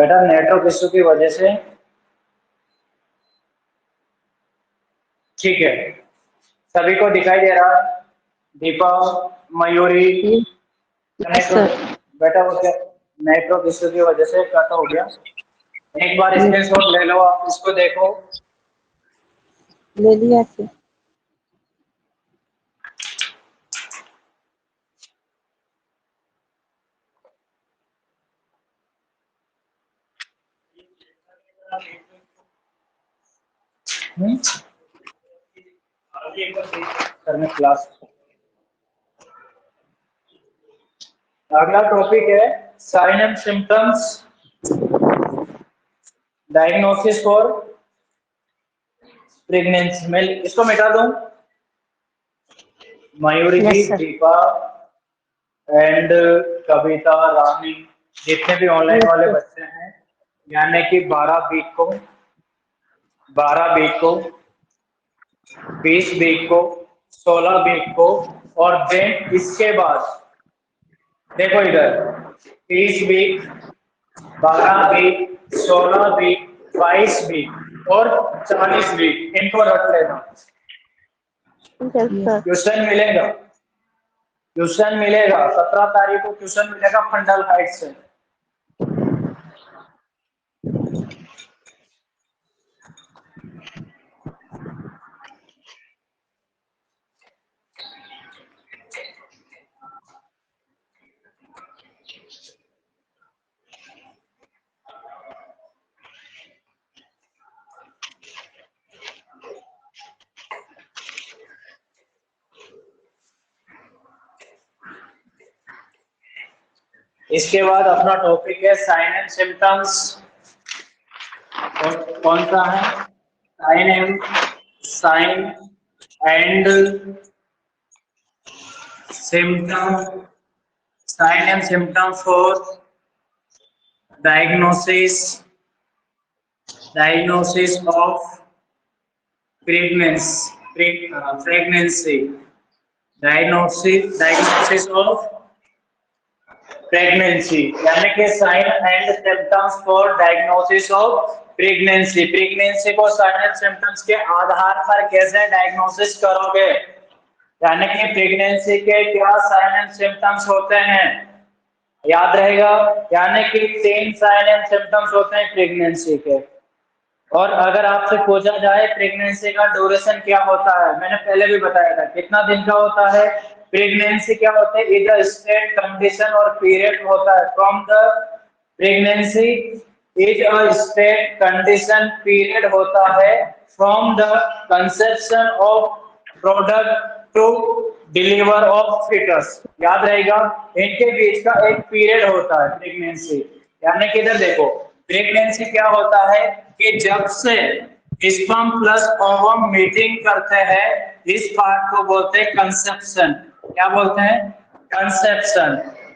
बेटा network issue की वजह से। ठीक है, सभी को दिखाई दे रहा है? दीपा, मयूरी, बेटा वो क्या नेटवर्क इश्यू की वजह से कट हो गया। एक बार स्क्रीनशॉट ले लो, आप इसको देखो। ले लिया फिर। करने क्लास। अगला टॉपिक है sign and symptoms, diagnosis for pregnancy. मैं इसको मिटा दूं? मयूरी जी, दीपा एंड कविता, रानी, जितने भी ऑनलाइन वाले बच्चे हैं, यानी कि 12 वीक को, 20 वीक को, 16 वीक को, और देन इसके बाद देखो इधर 30 वीक, 12 वीक, 16 वीक, 22 वीक और 40 वीक, इनको रख लेना। ट्यूशन मिलेगा, ट्यूशन मिलेगा 17 तारीख को, ट्यूशन मिलेगा फंडल हाइट से। इसके बाद अपना टॉपिक है साइन एंड सिम्टम्स। कौन सा है? Sign and symptom, sign and symptom for diagnosis of pregnancy, diagnosis of pregnancy, यानी कि sign and symptoms for diagnosis of pregnancy. Pregnancy को साइन एंड सिम्टम्स के आधार पर कैसे डायग्नोसिस करोगे, यानी कि प्रेगनेंसी के क्या साइन एंड सिम्टम्स होते हैं, याद रहेगा। यानी कि 3 साइन एंड सिम्टम्स होते हैं प्रेगनेंसी के। और अगर आपसे पूछा जाए प्रेगनेंसी का ड्यूरेशन क्या होता है, मैंने पहले भी बताया था कितना दिन का होता है। प्रेगनेंसी क्या होता है? इज अ स्टेट कंडीशन और पीरियड होता है from the pregnancy, is a state condition period होता है from the conception of product to deliver of foetus. याद रहेगा, इनके बीच का एक पीरियड होता है प्रेगनेंसी। यानी कि इधर देखो, प्रेगनेंसी क्या होता है कि जब से स्पर्म प्लस ओवम मीटिंग करते हैं, इस पार्ट को बोलते हैं कंसेप्शन। क्या बोलते हैं? कंसेप्शन।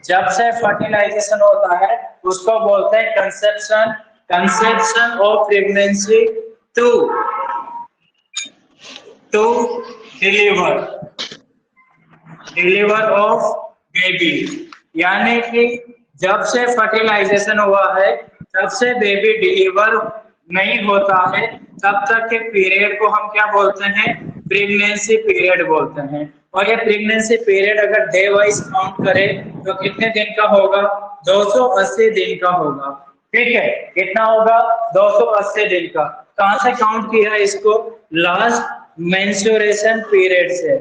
जब से फर्टिलाइजेशन होता है उसको बोलते हैं conception. Conception of pregnancy to deliver of baby, यानी कि जब से फर्टिलाइजेशन हुआ है तब से बेबी डिलीवर नहीं होता है, तब तक के पीरियड को हम क्या बोलते हैं? प्रेगनेंसी पीरियड बोलते हैं। और ये प्रेगनेंसी पीरियड अगर डे वाइज काउंट करें तो कितने दिन का होगा? 280 दिन का होगा। ठीक है, कितना होगा? 280 दिन का। कहां से काउंट किया है इसको? लास्ट मेंस्ट्रुएशन पीरियड से।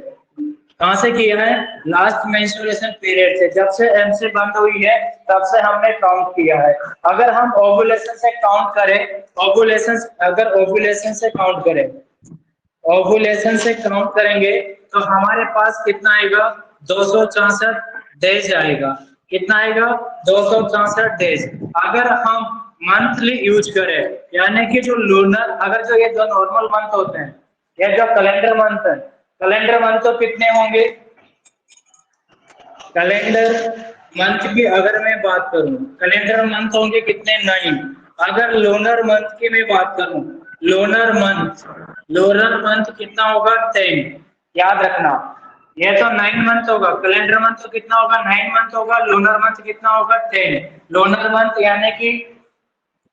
कहां से किया है? लास्ट मेंस्ट्रुएशन पीरियड से। जब से एम से बंद हुई है तब से हमने काउंट किया है। अगर हम ओवुलेशन से काउंट करें, ओवुलेशन से काउंट करें, ओवुलेशन से काउंट करेंगे तो हमारे पास कितना आएगा? 264 डेज आएगा। कितना आएगा? 264 डेज। अगर हम मंथली यूज करें, यानी कि जो लूनर, अगर जो ये जो नॉर्मल मंथ होते हैं, ये जो कैलेंडर मंथ है, कैलेंडर मंथ तो कितने होंगे? कैलेंडर मंथ की अगर मैं बात करूं, कैलेंडर मंथ होंगे कितने? 9। अगर लोनर मंथ की मैं बात करूं, लोनर मंथ कितना होगा? 10। याद रखना, ये तो 9 मंथ होगा, कैलेंडर मंथ तो कितना होगा? 9 मंथ होगा, लोनर मंथ कितना होगा? 10। लोनर मंथ यानी कि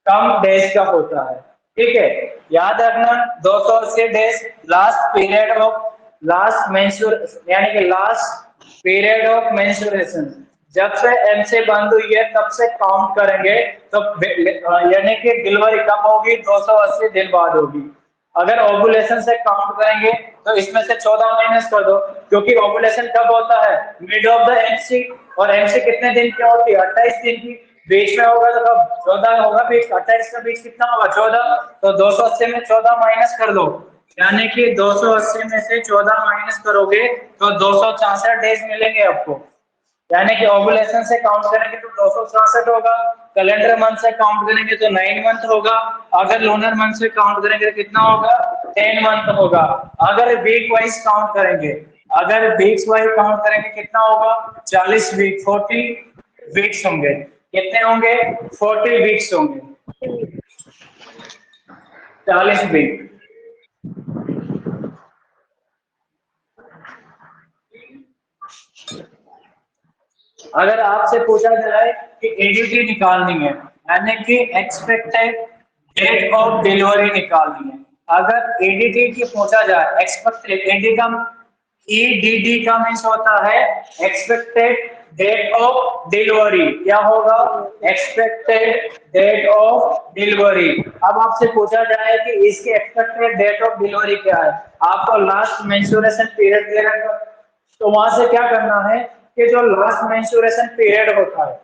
कम डेज का होता है। ठीक है, याद रखना 280 days last period of last menstrual, यानी कि लास्ट पीरियड ऑफ मेंस्ट्रुएशन, जब से एम से बंद हुई है तब से काउंट करेंगे। तो यानी कि डिलीवरी कब होगी, 280 दिन बाद होगी। अगर ओवुलेशन से काउंट करेंगे तो इसमें से 14 माइनस कर दो, क्योंकि ओवुलेशन कब होता है, मिड ऑफ द एमसी, और एमसी कितने दिन की होती है, 28 दिन की। बीच में होगा तो कब 14 होगा, बीच 28 का बीच कितना होगा, 14। तो 280 में 14 माइनस कर दो, यानी कि 280 में से 14 माइनस करोगे तो 264 डेज मिलेंगे आपको। यानी कि ओवुलेशन से काउंट करेंगे तो 266 होगा, कैलेंडर मंथ से काउंट करेंगे तो 9 मंथ होगा, अगर लूनर मंथ से काउंट करेंगे तो कितना होगा, 10 मंथ होगा। अगर वीक वाइज काउंट करेंगे, अगर वीक्स वाइज काउंट करेंगे कितना होगा, 40 वीक, 40 वीक्स होंगे। कितने होंगे, 40 वीक्स होंगे, 40 वीक। अगर आपसे पूछा जाए कि एडीटी निकालनी है, यानी कि एक्सपेक्टेड डेट ऑफ डिलीवरी निकालनी है, अगर एडीटी की पूछा जाए, एक्सपेक्टेड एडी का ईडीडी का मीन्स होता है एक्सपेक्टेड डेट ऑफ डिलीवरी, क्या होगा, एक्सपेक्टेड डेट ऑफ डिलीवरी। अब आपसे पूछा जाए कि इसकी एक्सपेक्टेड डेट ऑफ डिलीवरी क्या है, आपको लास्ट मेंस्ट्रुएशन पीरियड दे रखा, तो वहां से क्या करना है कि जो लास्ट मेंस्ट्रुएशन पीरियड होता है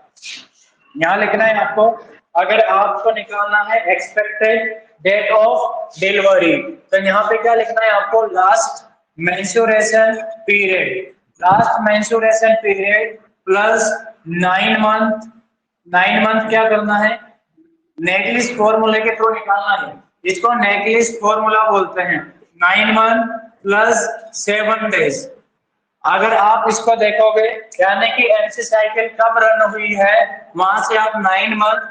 यहाँ लिखना है आपको। अगर आपको निकालना है एक्सपेक्टेड डेट ऑफ डिलीवरी, तो यहाँ पे क्या लिखना है आपको, last menstruation period, last menstruation period plus 9 month. 9 month क्या करना है, नेगलिस फॉर्मूले के थ्रू निकालना है, इसको नेगलिस फॉर्मूला बोलते हैं। 9 मंथ प्लस 7 डेज। अगर आप इसको देखोगे, यानी कि एमसी साइकिल कब रन हुई है, वहां से आप 9 मंथ,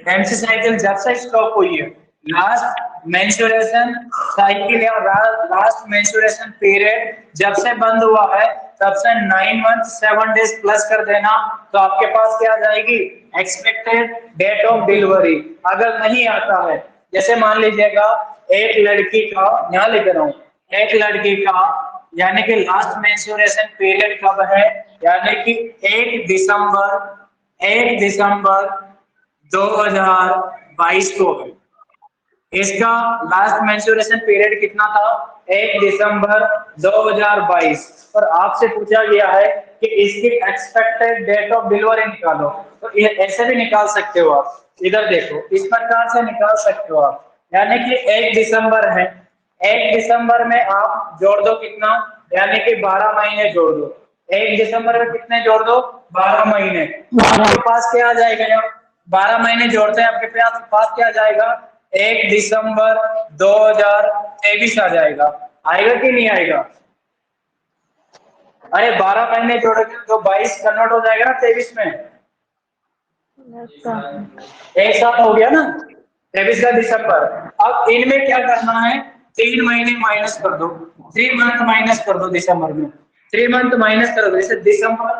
एमसी साइकिल जब से स्टॉप हुई है, लास्ट मेंस्ट्रुएशन साइकिल या लास्ट मेंस्ट्रुएशन पीरियड जब से बंद हुआ है तब से 9 मंथ 7 डेज प्लस कर देना, तो आपके पास क्या आ जाएगी, एक्सपेक्टेड डेट ऑफ डिलीवरी। अगर नहीं आता है, जैसे मान लीजिएगा एक लड़की का, यहाँ लिख रहा हूँ, एक लड़की का यानी कि लास्ट मेंस्ट्रुएशन पीरियड कब है, यानी कि 1 दिसंबर 2022 को है। इसका लास्ट मेंस्ट्रुएशन पीरियड कितना था, 1 दिसंबर 2022, और आपसे पूछा गया है कि इसकी एक्सपेक्टेड डेट ऑफ डिलीवरी निकालो। तो ये ऐसे भी निकाल सकते हो आप, इधर देखो, इस प्रकार से निकाल सकते हो आप, यानी कि 1 दिसंबर है, 1 दिसंबर में आप जोड़ दो कितना, यानी कि 12 महीने जोड़ दो, 1 दिसंबर में कितने जोड़ दो, 12 महीने। आपके पास क्या आ जाएगा, यार 12 महीने जोड़ते हैं, आपके पास क्या आ जाएगा, 1 दिसंबर 2023 आ जाएगा। आएगा कि नहीं आएगा, अरे 12 महीने जोड़ोगे तो 22 कन्वर्ट हो जाएगा ना 23 में, एक साथ हो गया ना, 23 का दिसंबर। अब इनमें क्या करना है, 3 महीने माइनस कर दो, 3 मंथ माइनस कर दो दिसंबर में, 3 मंथ माइनस कर दो, जैसे दिसंबर,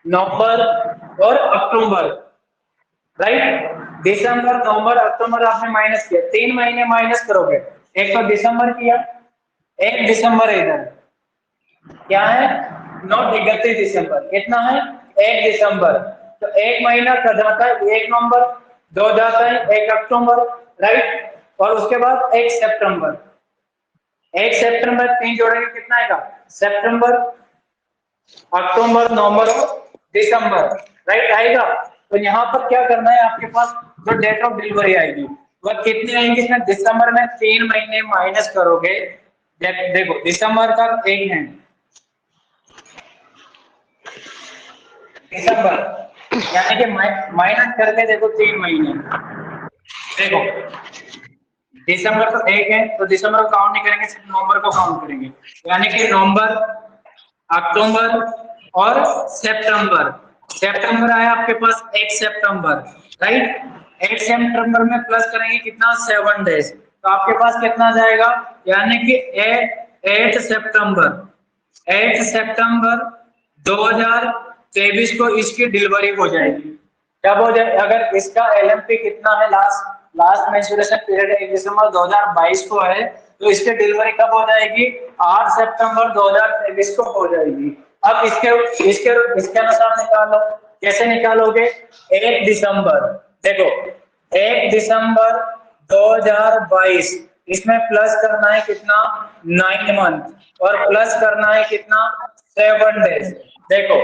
नवंबर और अक्टूबर, राइट, दिसंबर, नवंबर, अक्टूबर आपने माइनस किया, 3 महीने माइनस करोगे, एक तो दिसंबर किया, 1 दिसंबर इधर क्या है, नॉट 31 दिसंबर, कितना है, 1 दिसंबर, तो 1 महीना का जाता है, 1 नवंबर, 2 जाता है, 1 अक्टूबर, राइट, और उसके बाद 1 सितंबर, 1 सितंबर 3 जोड़ेंगे कितना आएगा, सितंबर, अक्टूबर, नवंबर और दिसंबर, राइट आएगा। तो यहाँ पर क्या करना है, आपके पास जो डेट ऑफ डिलीवरी आएगी वह कितनी आएंगी, इसमें दिसंबर में 3 महीने माइनस करोगे, देखो दिसंबर तक एक है, दिसंबर, यानी कि माइनस करके देखो 3 महीने, देखो दिसंबर तो एक है, तो दिसंबर को काउंट नहीं करेंगे, सिर्फ नवंबर को काउंट करेंगे, यानी कि नवंबर, अक्टूबर और सितंबर। सितंबर आया आपके पास 1 सितंबर, राइट, 1 सितंबर में प्लस करेंगे कितना, 7 डेज, तो आपके पास कितना जाएगा, यानी कि 8 सितंबर, 8 सितंबर 2023 को इसकी डिलीवरी हो जाएगी। कब हो जाए, अगर इसका एलएमपी कितना है, लास्ट मेंस्ट्रुएशन पीरियड 1 दिसंबर 2022 को है, तो इसकी डिलीवरी कब हो जाएगी, 8 सितंबर 2023 को हो जाएगी। अब इसके इसके इसके अनुसार निकालो, कैसे निकालोगे, 1 दिसंबर, देखो 1 दिसंबर 2022, इसमें प्लस करना है कितना, 9 मंथ, और प्लस करना है कितना, 7 डेज। देखो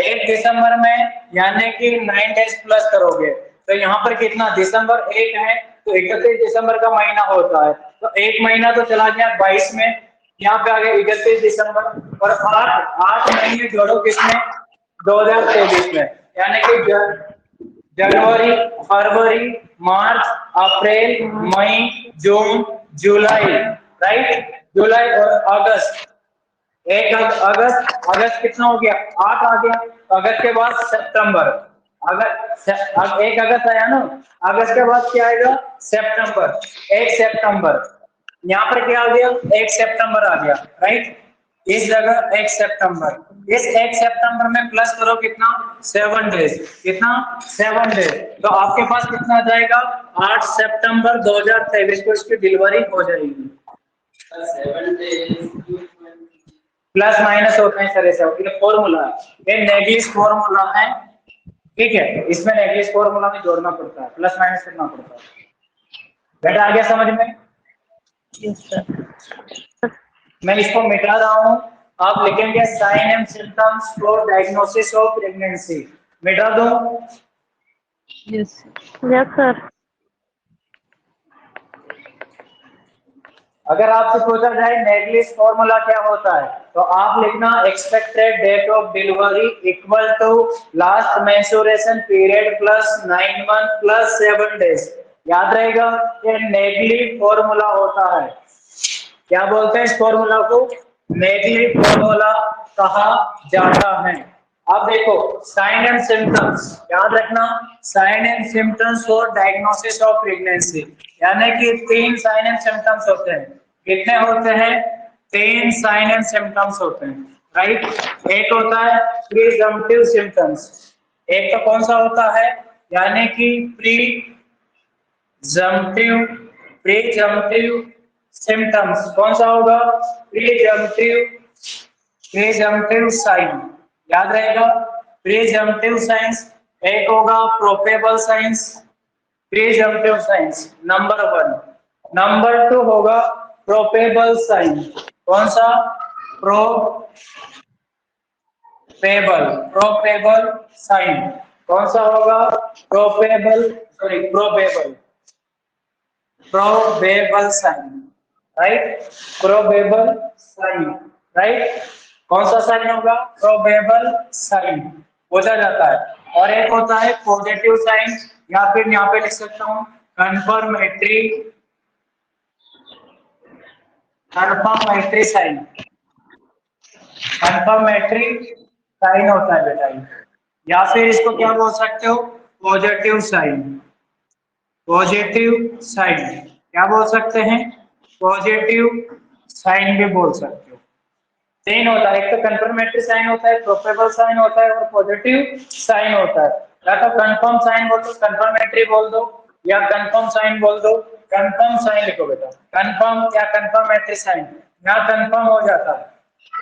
1 दिसंबर में यानी कि 9 डेज प्लस करोगे तो यहाँ पर कितना, दिसंबर 1 है तो 31 दिसंबर का महीना होता है, तो 1 महीना तो चला गया 22 में, यहाँ पे आ गया 31 दिसंबर, और 8 महीने जोड़ो किसमें, 2023 में, यानी कि जनवरी, फरवरी, मार्च, अप्रैल, मई, जून, जुलाई, राइट, जुलाई और अगस्त, एक अगस्त कितना हो गया, 8 आ गया, अगस्त के बाद सितंबर, अगस्त 1 अगस्त आया ना, अगस्त के बाद क्या आएगा, सितंबर, 1 सितंबर, यहाँ पर क्या आ गया, 1 सितंबर आ गया, राइट, इस जगह 1 सितंबर, इस 1 सितंबर में प्लस करो कितना, 7 डेज, कितना, 7 डेज, तो आपके पास कितना आ जाएगा, 8 सितंबर 2023 को इसकी डिलीवरी हो जाएगी। 7 डेज प्लस माइनस होते हैं सर, ऐसा ये फॉर्मूला है, ये नेगलिश फॉर्मूला है, ठीक है, इसमें नेगलिश फॉर्मूला में जोड़ना पड़ता है, प्लस माइनस करना पड़ता है। बेटा आ गया समझ में? Yes sir. मैं इसको मिटा रहा हूँ, आप लिखेंगे sign and symptoms for diagnosis of pregnancy, मिटा दो। Yes sir. अगर आपसे पूछा जाए नेगलिश फॉर्मूला क्या होता है, तो आप लिखना expected date of delivery equal to last menstruation period plus 9 month plus 7 days, याद रहेगा, ये नेगली फॉर्मूला होता है। क्या बोलते हैं इस फॉर्मूला को, नेगली फॉर्मूला कहा जाता है। अब देखो साइन एंड सिम्टम्स, याद रखना, sign and symptoms for diagnosis of pregnancy, यानी कि 3 साइन एंड सिम्टम्स होते हैं, कितने होते हैं, 3 साइन एंड सिम्टम्स होते हैं, राइट। एक होता है प्रीजम्पटिव सिम्टम्स, एक तो कौन सा होता है, यानी कि प्रीजम्पटिव सिम्टम्स, कौन सा होगा, प्रीजम्पटिव साइन, याद रहेगा, प्रीजम्पटिव साइंस, एक होगा probable science, presumptive science number 1, number 2 होगा प्रोबेबल साइन, कौन सा, प्रोबेबल साइन, कौन सा होगा, probable sign, right, probable sign, right, कौन सा साइन होगा, प्रोबेबल साइन बोला जाता है। और एक होता है पॉजिटिव साइन, या फिर यहाँ पे लिख सकता हूँ कंफर्मेटरी साइन, कंफर्मेटरी साइन होता है बेटा, या फिर इसको क्या बोल सकते हो, पॉजिटिव साइन, पॉजिटिव साइन क्या बोल सकते हैं, पॉजिटिव साइन भी बोल सकते हो। 3 होता है, एक तो कंफर्मेटरी साइन होता है, प्रोबेबल साइन होता है और पॉजिटिव साइन होता है। या तो कंफर्म साइन बोल दो, कंफर्मेटरी बोल दो, या कंफर्म साइन बोल दो, कंफर्म साइन लिखो बेटा, कंफर्म या कंफर्मेटरी साइन, यहाँ कंफर्म हो जाता है।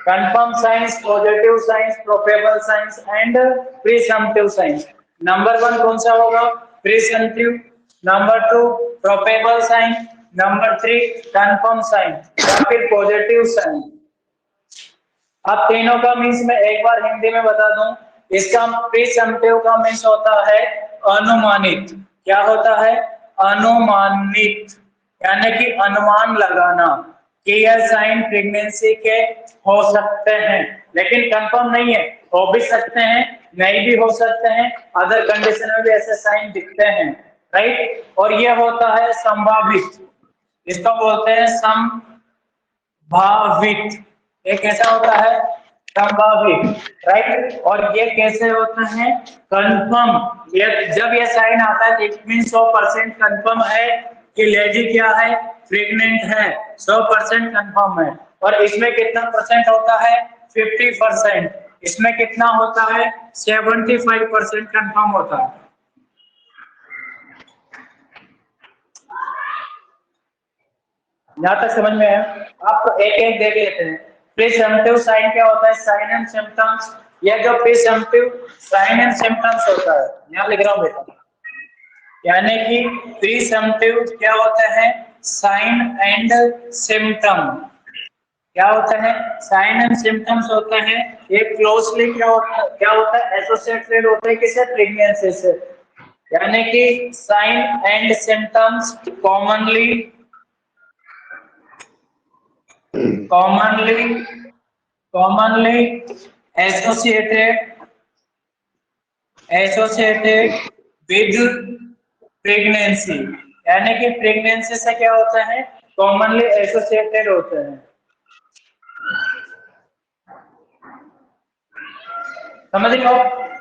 Confirm science, positive science, probable science and presumptive science. Number 1 कौन सा होगा, presumptive, number 2 probable sign, number 3 confirm sign या फिर पॉजिटिव साइन। अब तीनों का मीन्स मैं एक बार हिंदी में बता दूं, इसका प्रीसम्पटिव का मीन्स होता है अनुमानित, क्या होता है, अनुमानित, यानी कि अनुमान लगाना कि यह साइन प्रेगनेंसी के हो सकते हैं, लेकिन कंफर्म नहीं है, हो भी सकते हैं, नहीं भी हो सकते हैं, अदर कंडीशन में भी ऐसे साइन दिखते हैं, राइट। और यह होता है संभावित, इसको बोलते हैं संभावित, ये कैसा होता है, संभावित, राइट। और ये कैसे होता है, कंफर्म, ये जब ये साइन आता है इट मीन 100% कंफर्म है कि लेडी क्या है, प्रेग्नेंट है, 100% कंफर्म है। और इसमें कितना परसेंट होता है, 50%, इसमें कितना होता है, 75% कंफर्म होता है। यहाँ तक समझ में है? आपको एक एक देख लेते हैं। प्रीसम्पटिव साइन क्या होता है? Sign and symptoms. यह जो प्रीसम्पटिव साइन एंड सिम्टम्स होता है, यहाँ लिख रहा हूँ बेटा, यानी कि प्रीसम्पटिव क्या होता है? Sign and symptom. क्या होता है? साइन एंड सिम्टम्स होता है। ये क्लोजली क्या होता है? एसोसिएटेड होता है किसे? प्रेगनेंसी से। यानी कि sign and symptoms commonly commonly commonly associated with pregnancy. यानी कि प्रेगनेंसी से क्या होता है? कॉमनली एसोसिएटेड होते हैं। समझ लो,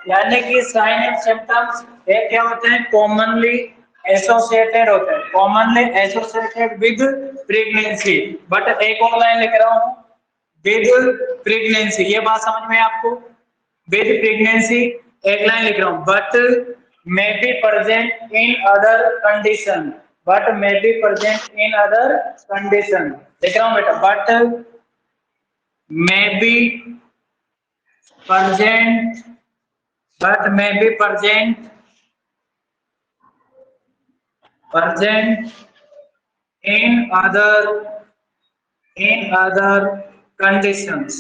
यानी कि साइन एंड सिम्टम्स ये क्या होते हैं? कॉमनली एसोसिएटेड होते हैं, commonly associated with pregnancy. But एक और लाइन लिख रहा हूं, विद प्रेगनेंसी। ये बात समझ में है आपको? विद प्रेगनेंसी एक लाइन लिख रहा हूं, but may be present in other condition. But may be present in other condition लिख रहा हूं बेटा, but may B present but may be present in other conditions।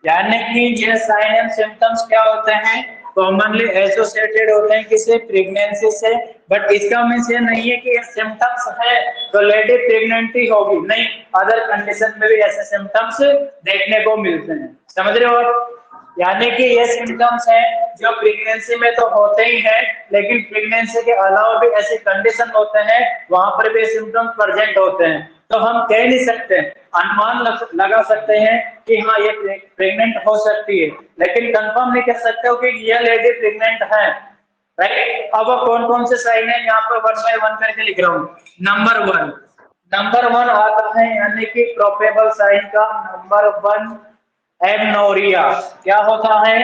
यानी कि ये साइन एंड सिम्टम्स क्या होते हैं? कॉमनली एसोसिएटेड होते हैं किसे? प्रेगनेंसी से। बट इसका मीन्स ये नहीं है कि ये सिम्टम्स है तो लेडी प्रेग्नेंट ही होगी, नहीं, अदर कंडीशन में भी ऐसे सिम्टम्स देखने को मिलते हैं। समझ रहे हो आप? यानी कि ये सिम्टम्स हैं जो प्रेगनेंसी में तो होते ही हैं, लेकिन प्रेगनेंसी के अलावा भी ऐसे कंडीशन होते हैं वहां पर भी सिम्टम्स प्रेजेंट होते हैं। तो हम कह नहीं सकते, अनुमान लगा सकते हैं कि हाँ ये प्रेग्नेंट हो सकती है, लेकिन कंफर्म नहीं कर सकते हो कि ये लेडी प्रेग्नेंट है। राइट? अब कौन कौन से साइन है यहाँ पर वन बाय वन करके लिख रहा हूँ। नंबर वन आता है यानी कि प्रोबेबल साइन का नंबर वन, एमनोरिया। क्या होता है?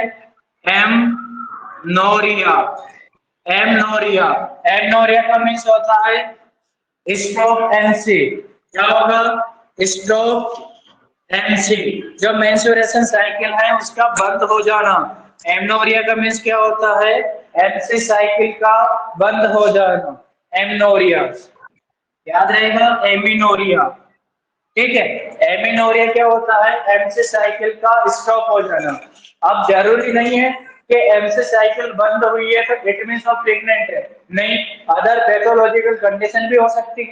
एमनोरिया। एमनोरिया एमनोरिया का मीन्स होता है स्ट्रोक एमसी। क्या होगा? Stroke MC. जो मेंस्ट्रुएशन साइकिल है उसका बंद हो जाना। एमनोरिया का मीन्स क्या होता है? एमसी साइकिल का बंद हो जाना, एमनोरिया। याद रहेगा, एमिनोरिया। ठीक है? एमिनोरिया क्या होता है? एमसी साइकिल का स्टॉप हो जाना। अब जरूरी नहीं है कि एमसी साइकिल बंद हुई है तो इट मींस ऑफ प्रेग्नेंट है, नहीं, अदर पैथोलॉजिकल कंडीशन भी हो सकती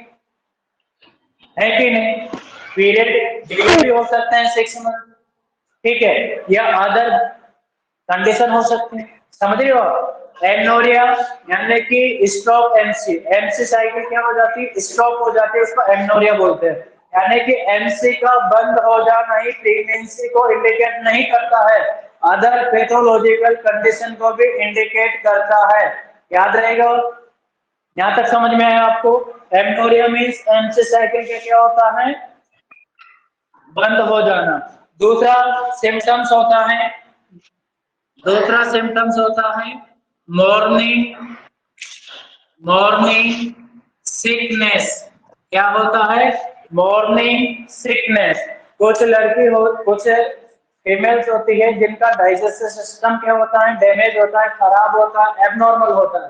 है कि नहीं? पीरियड डिले भी हो सकते हैं 6 मंथ, ठीक है, या अदर कंडीशन हो सकती है। समझ रहे हो? एमनोरिया यानी कि स्टॉप एमसी, एमसी साइकिल क्या हो जाती है? स्टॉप हो जाती है, उसको एमनोरिया बोलते हैं। यानी कि एमसी का बंद हो जाना ही प्रेगनेंसी को इंडिकेट नहीं करता है, अदर पैथोलॉजिकल कंडीशन को भी इंडिकेट करता है। याद रहेगा? यहां तक समझ में आया आपको? एमनोरिया मींस एमसी साइकिल का क्या होता है? बंद हो जाना। दूसरा सिम्टम्स होता है दूसरा सिम्टम्स होता है मॉर्निंग मॉर्निंग सिकनेस। क्या होता है? Morning sickness. कुछ फीमेल्स होती है जिनका डाइजेस्टिव सिस्टम क्या होता है? डैमेज होता है, खराब होता है, एबनॉर्मल होता है,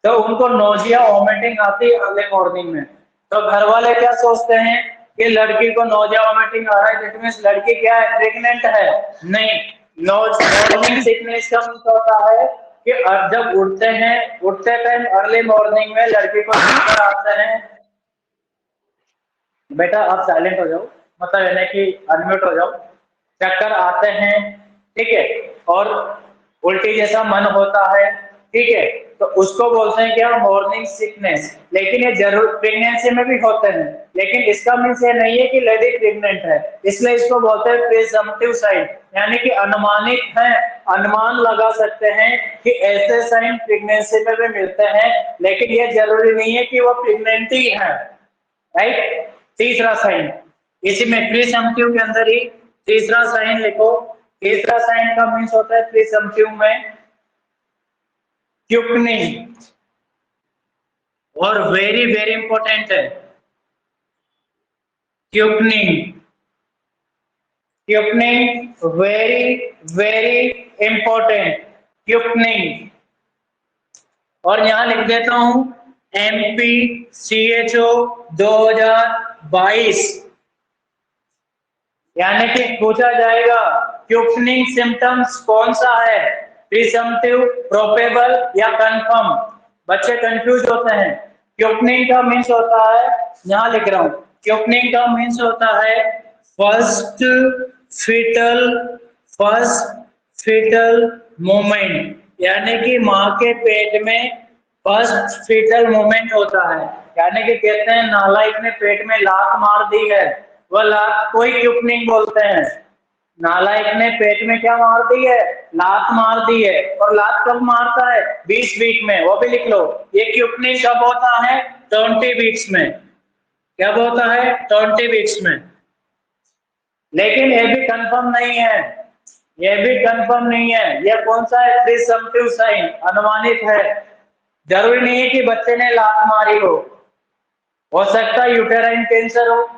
तो उनको नोजिया वोमिटिंग आती है अर्ली मॉर्निंग में। तो घर वाले क्या सोचते हैं कि लड़की को नोजिया वोमिटिंग आ रहा है, दैट मींस लड़की क्या है? प्रेग्नेंट है। नहीं, मॉर्निंग सिकनेस का मतलब होता है कि जब उठते टाइम अर्ली मॉर्निंग में लड़की को चक्कर आते हैं। बेटा आप साइलेंट हो जाओ, मतलब यानी कि अनम्यूट हो जाओ। चक्कर आते हैं, ठीक है, और उल्टी जैसा मन होता है, ठीक है, तो उसको बोलते हैं क्या? Morning sickness. लेकिन ये जरूर प्रेगनेंसी में भी होते हैं, लेकिन इसका मीन्स ये नहीं है कि लेडी प्रेग्नेंट है, इसलिए इसको बोलते हैं प्रिजम्पटिव साइन, यानी कि अनुमानित है, अनुमान लगा सकते हैं कि ऐसे साइन प्रेगनेंसी में भी मिलते हैं, लेकिन ये जरूरी नहीं है कि वो प्रेग्नेंट ही है। राइट? तीसरा साइन, इसी में प्रीसम्पटिव के अंदर ही तीसरा साइन लिखो। तीसरा साइन का मीन्स होता है प्रीसम्पटिव में क्विकनिंग, और वेरी वेरी इंपॉर्टेंट है, क्यूपनिंग, क्यूपनिंग वेरी वेरी इंपॉर्टेंट, क्यूपनिंग। और यहां लिख देता हूं MPCHO 2022, यानी कि पूछा जाएगा क्यूपनिंग सिम्टम्स कौन सा है, प्रिसम्प्टिव, प्रोबेबल या कंफर्म। बच्चे कंफ्यूज होते हैं। क्यूपनिंग का मीन्स होता है, यहां लिख रहा हूं, क्यूपनिंग का मीन्स होता है फर्स्ट फीटल मोमेंट, यानी कि मां के पेट में फर्स्ट फीटल मोमेंट होता है। यानी कि कहते हैं नालायक ने पेट में लात मार दी है, वह लात को ही क्यूपनिंग बोलते हैं। नालायक ने पेट में क्या मार दी है, लात मार दी है। और लात कब मारता है, 20 वीक में, वो भी लिख लो। ये क्यूपनिंग कब होता है, 20 वीक्स में। कब होता है, 20 वीक्स में। लेकिन ये भी कंफर्म नहीं है, ये भी कंफर्म नहीं है। यह कौन सा है, प्रिसम्प्टिव साइन, अनुमानित है। जरूरी नहीं है कि बच्चे ने लात मारी हो सकता है यूटेराइन कैंसर हो,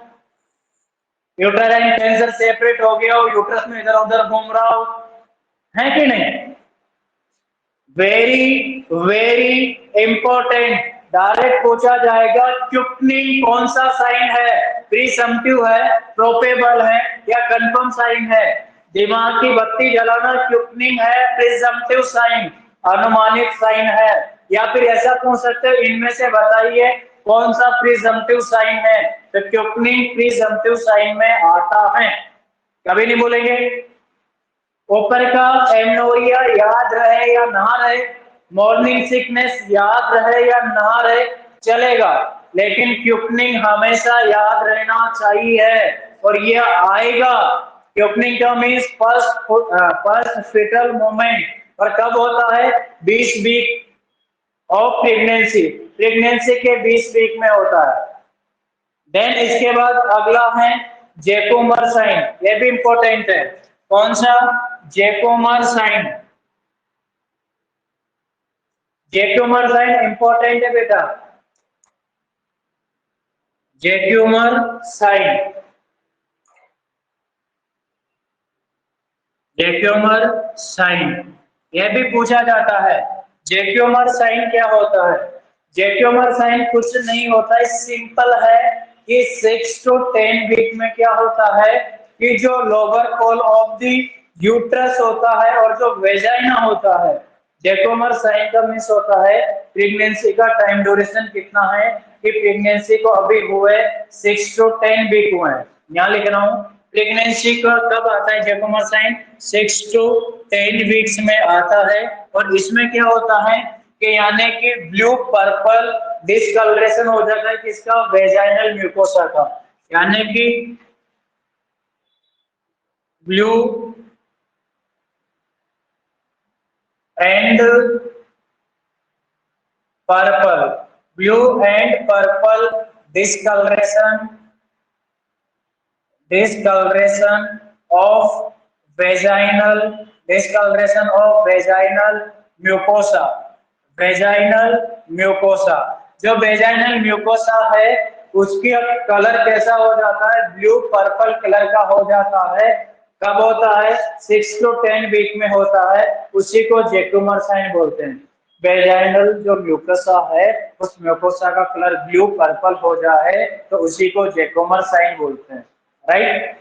यूटेराइन कैंसर सेपरेट हो गया हो, यूट्रस में इधर उधर घूम रहा हो, है कि नहीं। वेरी वेरी इंपॉर्टेंट, डायरेक्ट पूछा जाएगा क्यूपनिंग कौन सा साइन है, प्रीसम्प्टिव है, प्रोबेबल है या कंफर्म साइन है। दिमाग की बत्ती जलाना क्यूपनिंग है, प्रीसम्प्टिव साइन, अनुमानित साइन है। या फिर ऐसा पूछ सकते हो, इनमें से बताइए कौन सा प्रीसम्प्टिव साइन है, तो क्यूपनिंग प्रीसम्प्टिव साइन में आता है। कभी नहीं बोलेंगे। ऊपर का एमनोरिया याद रहे या ना रहे, मॉर्निंग सिकनेस याद रहे या ना रहे चलेगा, लेकिन क्यूपनिंग हमेशा याद रहना चाहिए और ये आएगा। क्यूपनिंग का मीन्स फर्स्ट फीटल मोमेंट, और कब होता है, 20 वीक ऑफ प्रेगनेंसी, प्रेगनेंसी के 20 वीक में होता है। देन इसके बाद अगला है जैकोमर साइन, ये भी इंपॉर्टेंट है। कौन सा, जैकोमर साइन। जैकोमर साइन इंपॉर्टेंट है बेटा, जैकोमर साइन, जैकोमर साइन, यह भी पूछा जाता है। जैकोमर साइन क्या होता है, जैकोमर साइन कुछ नहीं होता है, सिंपल है कि 6 to 10 वीक में क्या होता है कि जो lower pole of the uterus होता है और जो वेजाइना होता है, जैकोमर साइन का मीन्स होता है प्रेगनेंसी का टाइम ड्यूरेशन कितना है, कि प्रेगनेंसी को अभी हुए 6 to 10 वीक हुए हैं। यहाँ लिख रहा हूँ प्रेगनेंसी का कब आता है जैकोमर साइन, 6 to 10 वीक्स में आता है। और इसमें क्या होता है कि यानी कि ब्लू पर्पल डिस्कलरेशन हो जाता है किसका, वेजाइनल म्यूकोसा का, यानी कि blue and purple, blue and purple discolouration of vaginal, discolouration of vaginal mucosa, vaginal mucosa. जो वेजाइनल म्यूकोसा है उसकी कलर कैसा हो जाता है, ब्लू पर्पल कलर का हो जाता है। कब होता है, 6 to 10 वीक में होता है, उसी को जैकोमर साइन बोलते हैं। वेजाइनल जो म्यूकोसा है उस म्यूकोसा का कलर ब्लू पर्पल हो जाए तो उसी को जैकोमर साइन बोलते हैं, राइट।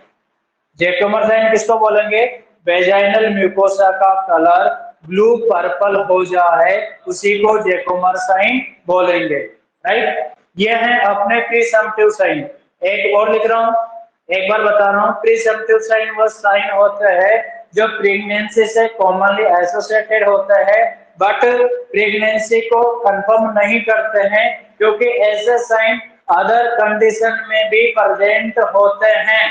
जैकोमर साइन किसको बोलेंगे, वेजाइनल म्यूकोसा का कलर ब्लू पर्पल हो जाए उसी को जैकोमर साइन बोलेंगे, राइट। ये है अपने प्रीसम्प्टिव साइन। एक और लिख रहा हूं, एक बार बता रहा हूं, प्रीसम्प्टिव साइन वो साइन होते हैं जो प्रेगनेंसी से कॉमनली एसोसिएटेड होते हैं बट प्रेगनेंसी को कंफर्म नहीं करते हैं, क्योंकि ऐसे साइन अदर कंडीशन में भी प्रेजेंट होते हैं।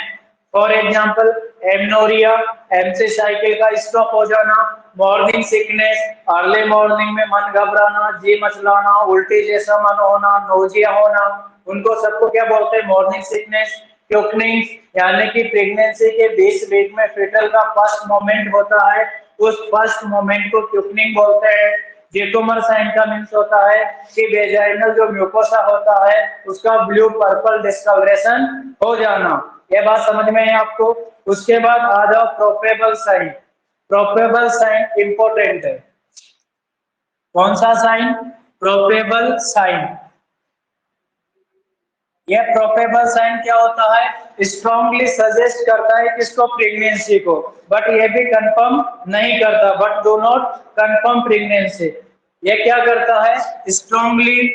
For example amenorrhoea, MC cycle का स्टॉप हो जाना, मॉर्निंग सिकनेस, अर्ली मॉर्निंग में मन घबराना, जी मचलाना, उल्टी जैसा मन होना, नोजिया होना, उनको सबको क्या बोलते हैं, मॉर्निंग सिकनेस। क्यूपनिंग यानी कि प्रेगनेंसी के 20 वीक में फीटल का फर्स्ट मोमेंट होता है, उस फर्स्ट मोमेंट को क्यूपनिंग बोलते हैं। जेकोमर साइन का मीन्स होता है कि वेजाइनल जो म्यूकोसा होता है उसका ब्लू पर्पल डिस्कलरेशन हो जाना। ये बात समझ में है आपको? उसके बाद आ जाओ probable sign. Probable sign important है। कौन सा साइन? Probable sign. यह प्रोपेबल साइन क्या होता है? स्ट्रांगली सजेस्ट करता है किसको? प्रेगनेंसी को, बट ये भी कंफर्म नहीं करता। But do not confirm pregnancy. ये क्या करता है? स्ट्रांगली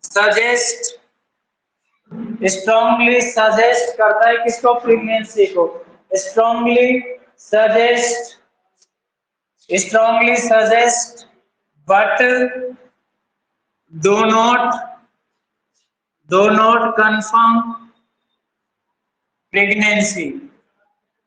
सजेस्ट स्ट्रांगली सजेस्ट करता है किसको? प्रेगनेंसी को। Strongly suggest but do not confirm pregnancy.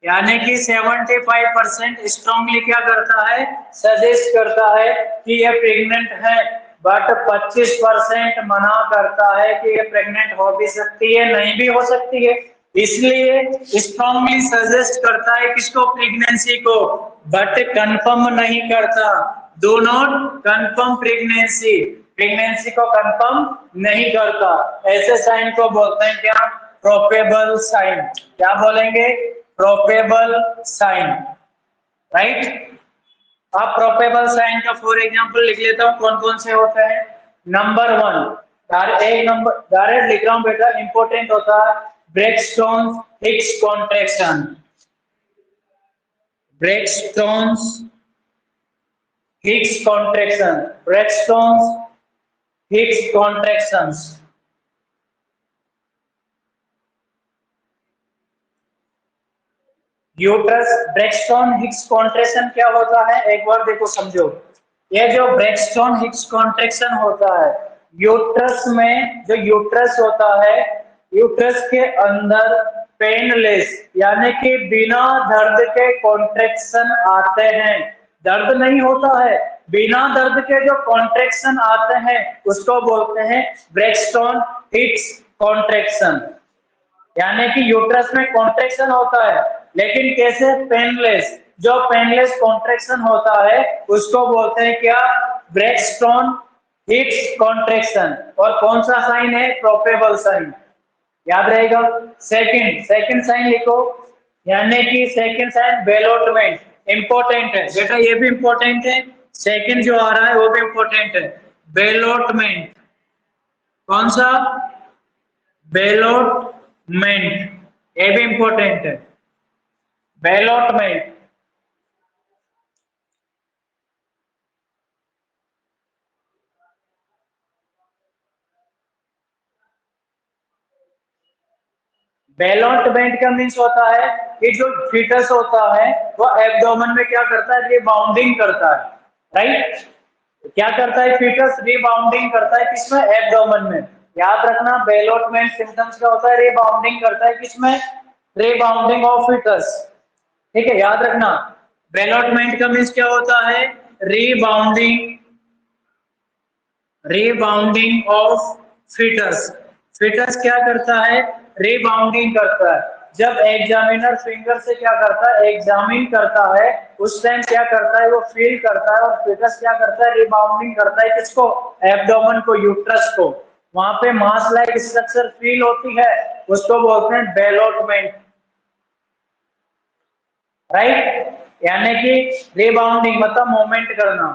यानी कि 75% स्ट्रांगली क्या करता है? सजेस्ट करता है कि ये प्रेग्नेंट है, बट 25% मना करता है कि ये प्रेग्नेंट हो भी सकती है, नहीं भी हो सकती है। इसलिए स्ट्रांगली सजेस्ट करता है किसको? प्रेगनेंसी को, बट कंफर्म नहीं करता। Do not confirm pregnancy. Pregnancy को कंफर्म नहीं करता। ऐसे साइन को बोलते हैं क्या? Probable sign. क्या बोलेंगे? Probable sign, right. अब प्रोपेबल साइन का फॉर एग्जांपल लिख लेता हूं, कौन कौन से होते हैं। नंबर 1, एक नंबर डायरेक्ट लिख रहा हूं बेटा, इंपॉर्टेंट होता है Braxton Hicks contraction. Braxton Hicks contraction, Braxton Hicks contractions. Uterus Braxton Hicks contraction क्या होता है? एक बार देखो, समझो। ये जो ब्रेकस्टोन हिक्स कॉन्ट्रैक्शन होता है, यूट्रस में जो यूट्रस होता है, यूट्रस के अंदर पेनलेस यानी कि बिना दर्द के कॉन्ट्रैक्शन आते हैं। दर्द नहीं होता है, बिना दर्द के जो कॉन्ट्रैक्शन आते हैं उसको बोलते हैं ब्रेकस्टोन हिक्स कॉन्ट्रैक्शन। यानी कि यूट्रस में कॉन्ट्रैक्शन होता है, लेकिन कैसे? पेनलेस। जो पेनलेस कॉन्ट्रैक्शन होता है उसको बोलते हैं क्या? Braxton Hicks contraction. और कौन सा साइन है? Probable sign. याद रहेगा। सेकंड साइन लिखो, यानी कि सेकंड साइन बेलोटमेंट। इंपॉर्टेंट है बेटा, ये भी इंपॉर्टेंट है। सेकंड जो आ रहा है वो भी इंपॉर्टेंट है, बेलोटमेंट। कौन सा? बेलोटमेंट। ये भी इंपॉर्टेंट है, बेलोटमेंट। बेलोटमेंट का मीन्स होता है कि जो फीटस होता है वो एब्डोमेन में क्या करता है? रिबाउंडिंग करता है, राइट। क्या करता है? फीटस रिबाउंडिंग करता है किसमें? एब्डोमेन में। याद रखना, बेलोटमेंट सिम्टम्स क्या होता है? रिबाउंडिंग करता है किसमें? Rebounding of fetus. ठीक है, याद रखना। बेलोटमेंट का मीन्स क्या होता है? रीबाउंडिंग ऑफ फीटस। फीटस क्या करता है? रीबाउंडिंग करता है। जब एग्जामिनर फिंगर से क्या करता है? एग्जामिन करता है, उस टाइम क्या करता है? वो फील करता है, और फीटस क्या करता है? रीबाउंडिंग करता है किसको? एब्डोमेन को, यूट्रस को। वहां पे मास लाइक स्ट्रक्चर फील होती है, उसको बोलते हैं बेलोटमेंट, राइट। यानी कि रिबाउंडिंग मतलब मूवमेंट करना।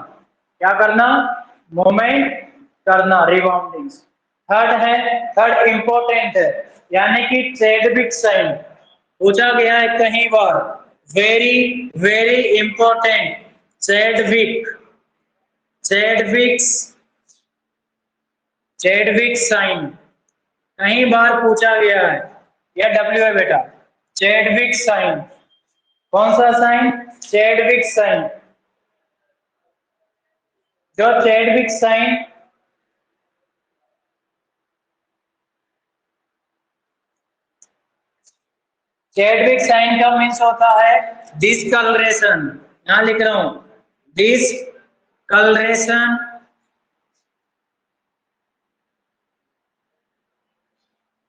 क्या करना? मूवमेंट करना, रिबाउंडिंग। थर्ड इंपॉर्टेंट है, यानी कि चैडविक साइन। पूछा गया है कहीं बार, very very important. Chadwick Chadwick Chadwick sign कई बार पूछा गया है। यह डब्ल्यू है बेटा, चैडविक साइन। कौन सा साइन? Chadwick sign. जो चैडविक साइन चैडविक साइन का मीन्स होता है डिस्कलरेशन। यहां लिख रहा हूं, डिस्कलरेशन।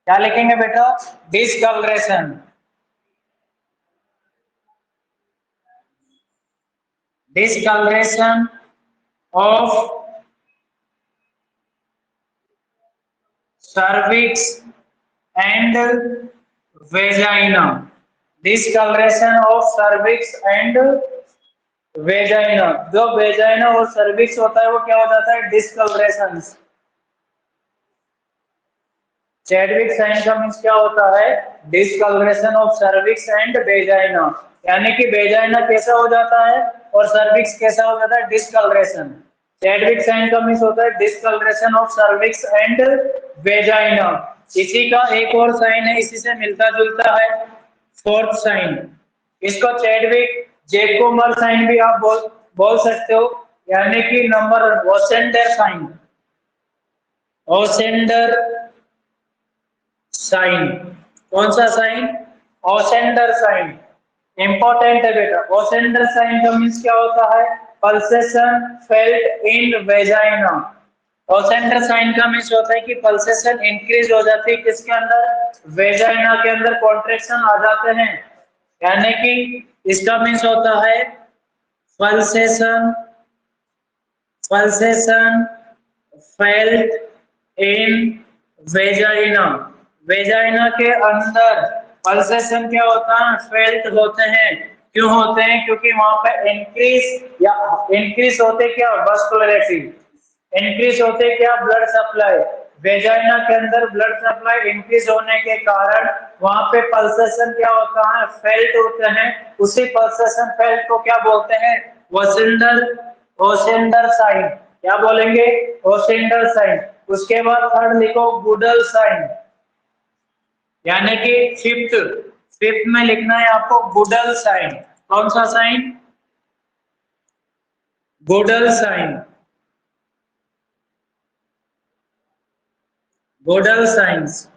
क्या लिखेंगे बेटा? Discoloration. discoloration of cervix and vagina, discoloration of cervix and vagina. जो वेजाइना और सर्विक्स होता है वो क्या हो जाता है, डिस्कलरेशन। चैडविक साइन का मीन्स क्या होता है, discoloration of cervix and vagina, यानी कि वेजाइना कैसा हो जाता है और सर्विक्स कैसा हो जाता है, डिस्कलरेशन। चैडविक साइन का मीन्स होता है discoloration of cervix and vagina. इसी का एक और साइन है, इसी से मिलता जुलता है, फोर्थ साइन। इसको चैडविक जैकोमर साइन भी आप बोल सकते हो, यानी कि नंबर ओसेंडर साइन। ओसेंडर साइन, कौन सा साइन, ओसेंडर साइन। इंपॉर्टेंट है बेटा। ओसेंडर साइन का मीन्स क्या होता है, pulsation felt in vagina. Osiander sign का मीन्स होता है कि पल्सेशन इंक्रीज हो जाती है किसके अंदर, वेजाइना के अंदर कॉन्ट्रैक्शन आ जाते हैं, यानी कि इसका मीन्स होता है pulsation pulsation felt in vagina. Vagina के अंदर पल्सेशन क्या होता है, फेल्ट होते हैं। क्यों होते हैं, क्योंकि वहां पे इंक्रीज होते क्या, वस्कुलरिटी, इंक्रीज होते क्या, ब्लड सप्लाई। वेजाइना के अंदर ब्लड सप्लाई इंक्रीज होने के कारण वहां पे पल्सेशन क्या होता है, फेल्ट होते हैं। उसी पल्सेशन फेल्ट को क्या बोलते हैं, ओसेंडर ओसेंडर साइन। क्या बोलेंगे, ओसेंडर साइन। उसके बाद थर्ड लिखो गुडल साइन, यानी कि फिफ्थ फिफ्थ में लिखना है आपको गुडल साइन। कौन सा sign, Goodell sign. Goodell signs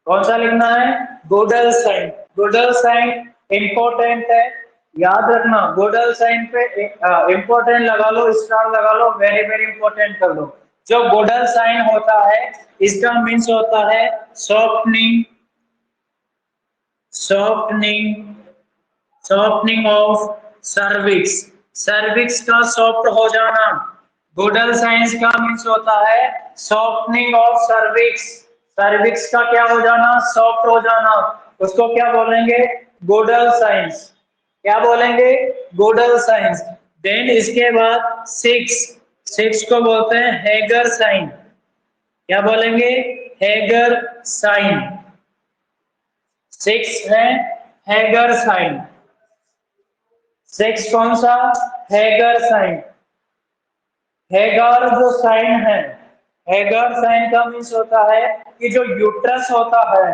कौन सा लिखना है, Goodell sign. Goodell sign important है, याद रखना। गुडल साइन पे इंपॉर्टेंट लगा लो, स्टार लगा लो, वेरी वेरी इंपॉर्टेंट कर लो। जो गुडल साइन होता है इसका मीन्स होता है softening softening softening of cervix, cervix का सॉफ्ट हो जाना। गुडल साइंस का मीन्स होता है सॉफ्टनिंग ऑफ सर्विक्स, सर्विक्स का क्या हो जाना, सॉफ्ट हो जाना। उसको क्या बोलेंगे, गुडल साइंस। क्या बोलेंगे, गुडल साइंस। देन इसके बाद सिक्स, सिक्स को बोलते हैं हेगर साइन। क्या बोलेंगे, हेगर साइन। सिक्स है हेगर साइन। सिक्स कौन सा, हेगर साइन। हेगर जो साइन है, हेगर साइन का मीन्स होता है कि जो यूट्रस होता है,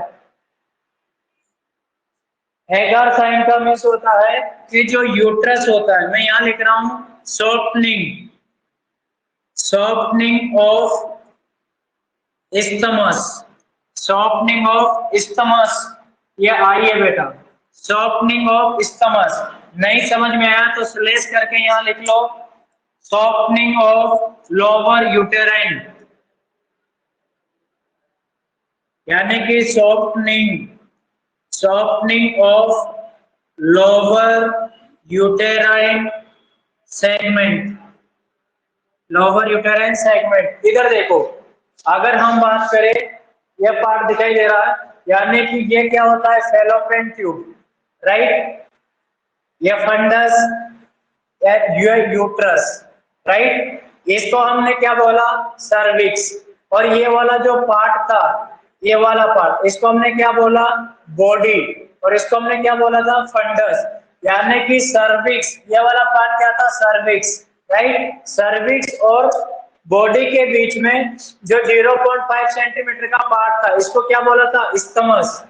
हेगर साइन का मीन्स होता है कि जो यूट्रस होता है। मैं यहां लिख रहा हूं softening, softening of isthmus, softening of isthmus. ये आई है बेटा, सॉफ्टनिंग ऑफ इस्थमस। नहीं समझ में आया तो स्लेश करके यहां लिख लो सॉफ्टनिंग ऑफ लोअर यूटेराइन, यानी कि softening of lower uterine segment, lower uterine segment. इधर देखो, अगर हम बात करें, यह पार्ट दिखाई दे रहा है, यानी कि ये क्या होता है, फैलोपियन ट्यूब, राइट। ये फंडस यूट्रस, राइट। इसको हमने क्या बोला, सर्विक्स। और ये वाला जो पार्ट था, ये वाला पार्ट, इसको हमने क्या बोला, बॉडी। और इसको हमने क्या बोला था, फंडस। यानी कि सर्विक्स, ये वाला पार्ट क्या था, सर्विक्स, राइट। सर्विक्स और बॉडी के बीच में जो 0.5 सेंटीमीटर का पार्ट था, इसको क्या बोला था, इस्थमस।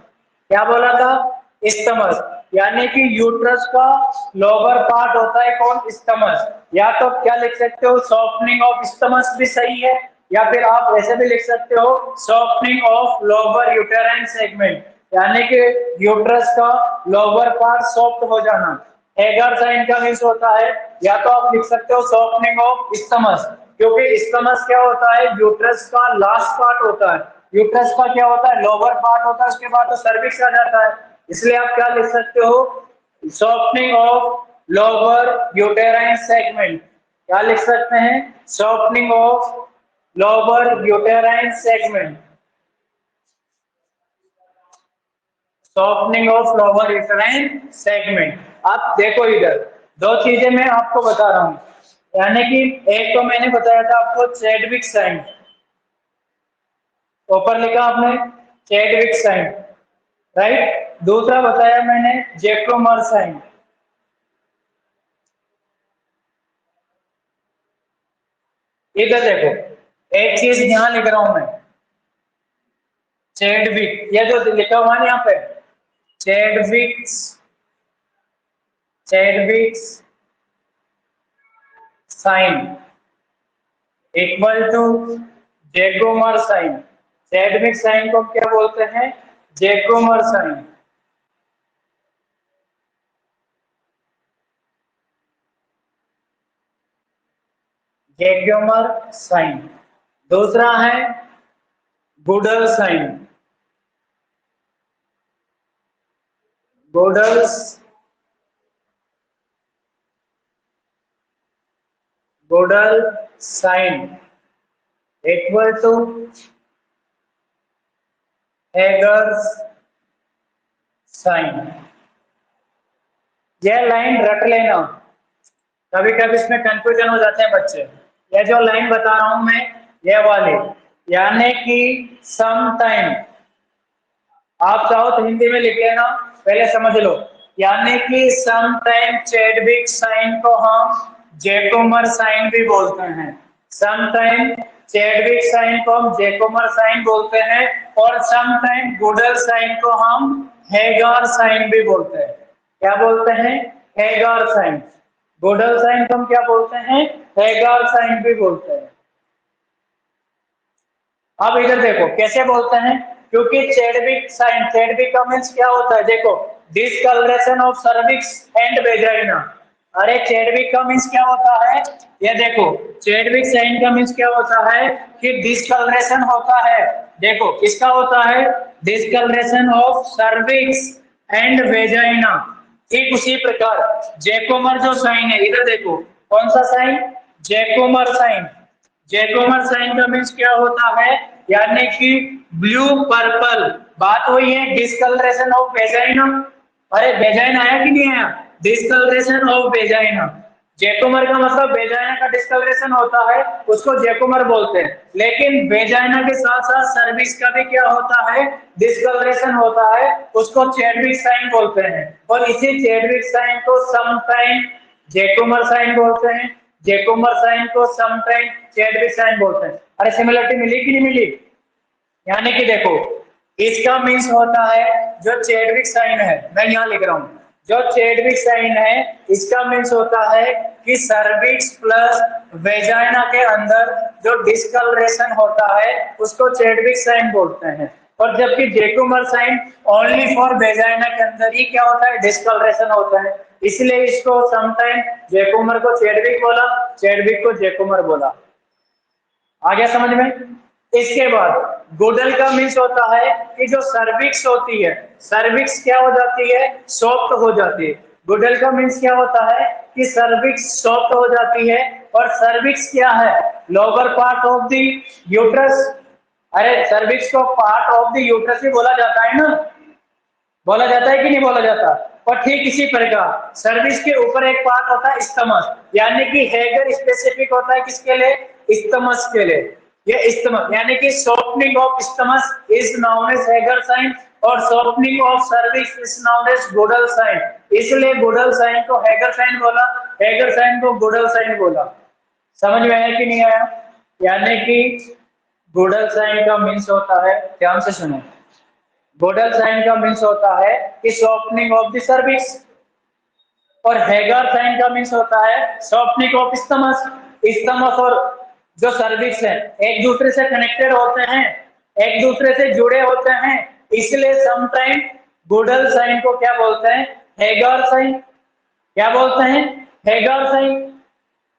क्या बोला था, इस्थमस। यानी कि यूट्रस का लोअर पार्ट होता है कौन, इस्थमस। या तो क्या लिख सकते हो, सॉफ्टनिंग ऑफ इस्थमस भी सही है, या फिर आप ऐसे भी लिख सकते हो softening of lower uterine segment, यानी कि यूट्रस का लोअर पार्ट सॉफ्ट हो जाना। हेगर साइन का मीन्स होता है, या तो आप लिख सकते हो सॉफ्टनिंग ऑफ इस्थमस, क्योंकि इस्थमस क्या होता है, यूट्रस का लास्ट पार्ट होता है। यूट्रस का क्या होता है, लोअर पार्ट होता है, उसके बाद तो सर्विक्स आ जाता है। इसलिए आप क्या लिख सकते हो, softening of lower uterine segment, क्या लिख सकते हैं, softening of lower uterine segment, softening of lower uterine segment. आप देखो इधर दो चीजें मैं आपको बता रहा हूं, यानी कि एक तो मैंने बताया था आपको चैडविक साइन, ऊपर लिखा आपने चैडविक साइन, राइट। दूसरा बताया मैंने जैकोमर साइन। इधर देखो एक चीज यहां लिख रहा हूं मैं, चैडविक, ये जो लिखा हुआ है यहाँ पे Chadwick's, Chadwick's sign equal to Jacquemier sign. Chadwick sign को क्या बोलते हैं, जैकोमर साइन। Jacquemier sign. दूसरा है Goodell sign, Goodell's Goodell sign equal to Hegar's sign. यह लाइन रट लेना, कभी कभी इसमें कंफ्यूजन हो जाते हैं बच्चे। यह जो लाइन बता रहा हूं मैं, यह वाली, यानी कि सम टाइम, आप चाहो तो हिंदी में लिख लेना, पहले समझ लो, यानी कि सम टाइम चैडविक साइन को हम जैकोमर साइन भी बोलते हैं। सम टाइम चैडविक साइन को हम जैकोमर साइन बोलते हैं, और सम टाइम गुडल साइन को हम हेगार साइन भी बोलते हैं। क्या बोलते हैं, हेगार साइन। गुडल साइन को हम क्या बोलते हैं, हेगार साइन भी बोलते हैं। अब इधर देखो कैसे बोलते हैं, क्योंकि चैडविक साइन, चैडविक का मींस क्या होता है, देखो discoloration of cervix and vagina. अरे चैडविक का मींस क्या होता है, ये देखो चैडविक साइन का मींस क्या होता है कि डिस्कलरेशन होता है। देखो किसका होता है, discoloration of cervix and vagina. ठीक उसी प्रकार जैकोमर जो साइन है, इधर देखो कौन सा sign, Jacquemier sign. Jacquemier sign का मींस क्या होता है, यानी कि ब्लू पर्पल। बात हुई है डिस्कलरेशन ऑफ वेजाइना, अरे वेजाइना आया कि नहीं आया, डिस्कलरेशन ऑफ वेजाइना। जैकोमर का मतलब वेजाइना का डिस्कलरेशन होता है, उसको जैकोमर बोलते हैं। लेकिन वेजाइना के साथ साथ सर्विक्स का भी क्या होता है, डिस्कलरेशन होता है, उसको चैडविक साइन बोलते हैं। और इसी चैडविक साइन को समटाइम जैकोमर साइन बोलते हैं, जैकोमर साइन को समटाइम चैडविक साइन बोलते हैं। अरे सिमिलरिटी मिली कि नहीं मिली, यानी कि देखो इसका मीन्स होता है जो चैडविक साइन है, मैं यहाँ लिख रहा हूँ, जो चैडविक साइन है इसका मीन्स होता है कि सर्विक्स प्लस वेजाइना के अंदर जो डिस्कलरेशन होता है उसको चैडविक साइन बोलते हैं। और जबकि जैकोमर साइन ओनली फॉर वेजाइना के अंदर ही क्या होता है, डिस्कलरेशन होता है, इसलिए इसको समटाइम जैकोमर को चैडविक बोला, चैडविक को जैकोमर बोला। आ गया समझ में। इसके बाद गुडल का मीन्स होता है कि जो सर्विक्स होती है, सर्विक्स क्या हो जाती है, सॉफ्ट हो जाती है। गुडल का मीन्स क्या होता है कि सर्विक्स सॉफ्ट हो जाती है। और सर्विक्स क्या है, lower part of the uterus. अरे सर्विक्स को पार्ट ऑफ द यूट्रस ही बोला जाता है ना, बोला जाता है कि नहीं बोला जाता। और ठीक इसी प्रकार सर्विस के ऊपर एक पार्ट होता है स्टमक, यानी कि हेगर स्पेसिफिक होता है किसके लिए, स्टमक के लिए। ये स्टमक यानी कि softening of stomach is known as Hegar sign, और softening of cervix is known as Goodell sign. इसलिए गुडल साइन को हेगर साइन बोला, हेगर साइन को गुडल साइन बोला। समझ में आया कि नहीं आया, यानी कि गुडल साइन का मीन्स होता है, ध्यान से सुनो, गुडल साइन का मीन्स होता है कि सॉफ्टनिंग ऑफ द सर्विक्स, और हेगर साइन का मीन्स होता है सॉफ्टनिंग ऑफ स्टमक। स्टमक और जो सर्विक्स है एक दूसरे से कनेक्टेड होते हैं, एक दूसरे से जुड़े होते हैं, इसलिए समटाइम गुडल साइन को क्या बोलते हैं, हेगर साइन। क्या बोलते हैं, हेगर साइन।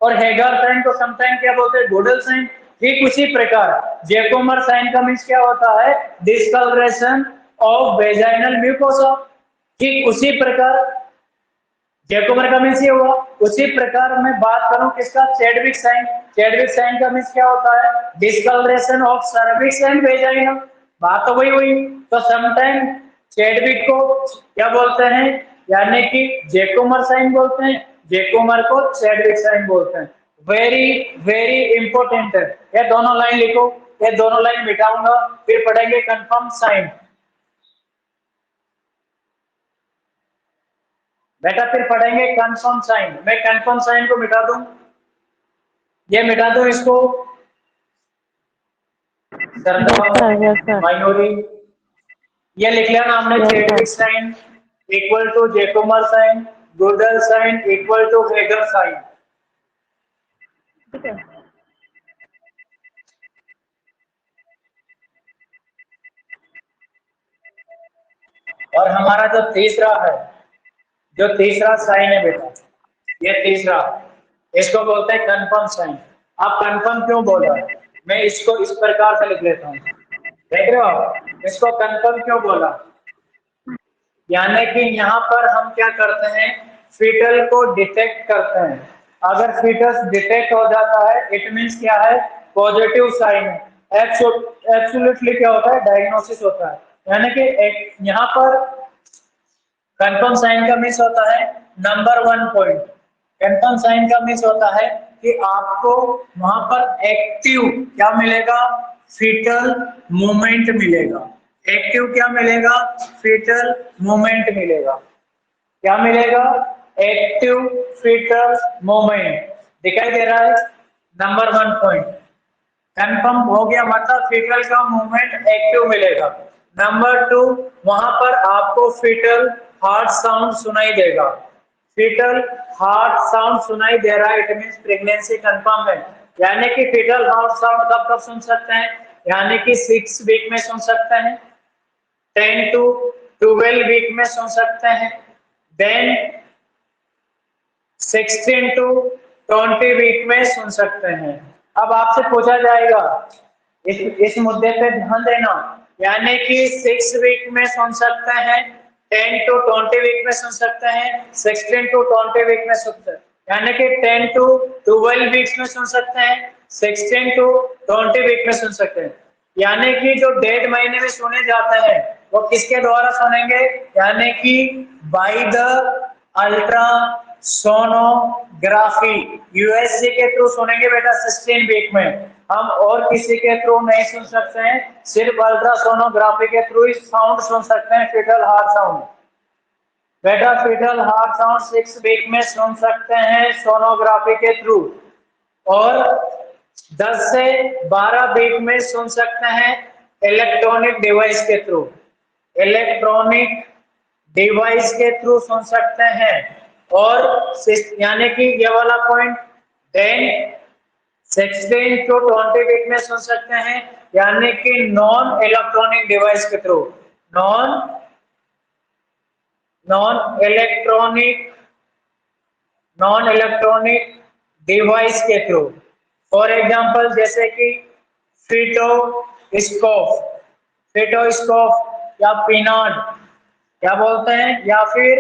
और हेगर साइन को समटाइम क्या बोलते हैं, गुडल साइन। ठीक उसी प्रकार जैकोमर साइन का मीन्स क्या होता है, डिस्कलरेशन ऑफ वेजाइनल म्यूकोसा। ठीक उसी प्रकार जैकोमर का मीन्स ये हुआ। उसी प्रकार मैं बात करूं किसका, चैडविक साइन। चैडविक साइन का मीन्स क्या होता है, discoloration of cervix and vagina. बात तो वही हुई। तो समटाइम चैडविक को क्या बोलते हैं, यानी कि जैकोमर साइन बोलते हैं, जैकोमर को चैडविक साइन बोलते हैं। वेरी वेरी इंपॉर्टेंट है। ये दोनों लाइन लिखो, ये दोनों लाइन मिटाऊंगा, फिर पढ़ेंगे कंफर्म साइन। बेटा फिर पढ़ेंगे कंफर्म साइन। मैं कंफर्म साइन को मिटा दूं, ये मिटा दूं इसको, Yes, sir. माइनोरी, ये लिख लिया ना हमने, Yes, sir. Chadwick sign equal to Jacquemier sign, Goodell sign equal to Hegar sign. ठीक है। और हमारा जो तीसरा है, जो तीसरा साइन है बेटा, ये तीसरा, इसको बोलते हैं कंफर्म साइन। आप कंफर्म क्यों बोल रहे हैं, मैं इसको इस प्रकार से लिख लेता हूँ, देख रहे हो आप? इसको कंफर्म क्यों बोला, यानी कि यहाँ पर हम क्या करते हैं, फीटल को डिटेक्ट करते हैं। अगर फीटस डिटेक्ट हो जाता है, इट मींस क्या है, पॉजिटिव साइन है। एब्सोल्युटली क्या होता है, डायग्नोसिस होता है। यानी कि यहाँ पर कंफर्म साइन का मीन्स होता है नंबर 1 पॉइंट। कंफर्म साइन का मीन्स होता है कि आपको वहां पर एक्टिव क्या मिलेगा, फीटल मूवमेंट मिलेगा। एक्टिव क्या मिलेगा, फीटल मूवमेंट मिलेगा। क्या मिलेगा, एक्टिव फीटल मूवमेंट दिखाई दे रहा है। नंबर 1 पॉइंट कंफर्म हो गया, मतलब फीटल का मूवमेंट एक्टिव मिलेगा। नंबर 2, वहां पर आपको फीटल हार्ट साउंड सुनाई देगा। फीटल हार्ट साउंड सुनाई दे रहा है, इट मींस प्रेगनेंसी कंफर्म है। यानी कि फीटल हार्ट साउंड कब कब सुन सकते हैं, यानी कि 6 वीक में सुन सकते हैं, 10 to 12 वीक में सुन सकते हैं, देन 16 to 20 वीक में सुन सकते हैं। अब आपसे पूछा जाएगा, इस मुद्दे पे ध्यान देना, यानी कि 6 वीक में सुन सकते हैं, 10 to 20 वीक में सुन सकते हैं, 16 to 20 वीक में सुन सकते हैं, यानी कि 10 to 12 वीक्स में सुन सकते हैं, 16 to 20 वीक में सुन सकते हैं। यानी कि जो 1.5 महीने में सुने जाते हैं वो किसके द्वारा सुनेंगे, यानी कि by the ultra sonography, USG के थ्रू सुनेंगे बेटा 16 वीक में। हम और किसी के थ्रू नहीं सुन सकते हैं, सिर्फ अल्ट्रासोनोग्राफी के थ्रू ही साउंड सुन सकते हैं, फीटल हार्ट साउंड। बेटा फीटल हार्ट साउंड 6 वीक में सुन सकते हैं सोनोग्राफी के थ्रू, और 10 से 12 वीक में सुन सकते हैं इलेक्ट्रॉनिक डिवाइस के थ्रू। इलेक्ट्रॉनिक डिवाइस के थ्रू सुन सकते हैं, और यानी कि ये वाला पॉइंट, देन 16 to 20 वीक में सुन सकते हैं, यानी कि नॉन इलेक्ट्रॉनिक डिवाइस के थ्रू, नॉन इलेक्ट्रॉनिक डिवाइस के थ्रू। फॉर एग्जांपल जैसे कि फिटोस्कोप या पीनाड, क्या बोलते हैं, या फिर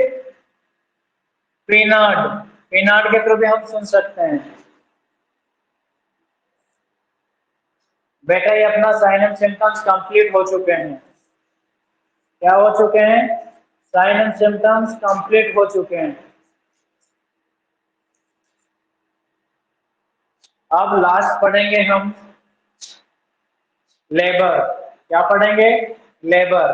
पीनाड के थ्रू भी हम सुन सकते हैं। बेटा ये अपना साइन एंड सिम्टम्स कंप्लीट हो चुके हैं। क्या हो चुके हैं, साइन एंड सिम्टम्स कंप्लीट हो चुके हैं। अब लास्ट पढ़ेंगे हम लेबर। क्या पढ़ेंगे, लेबर।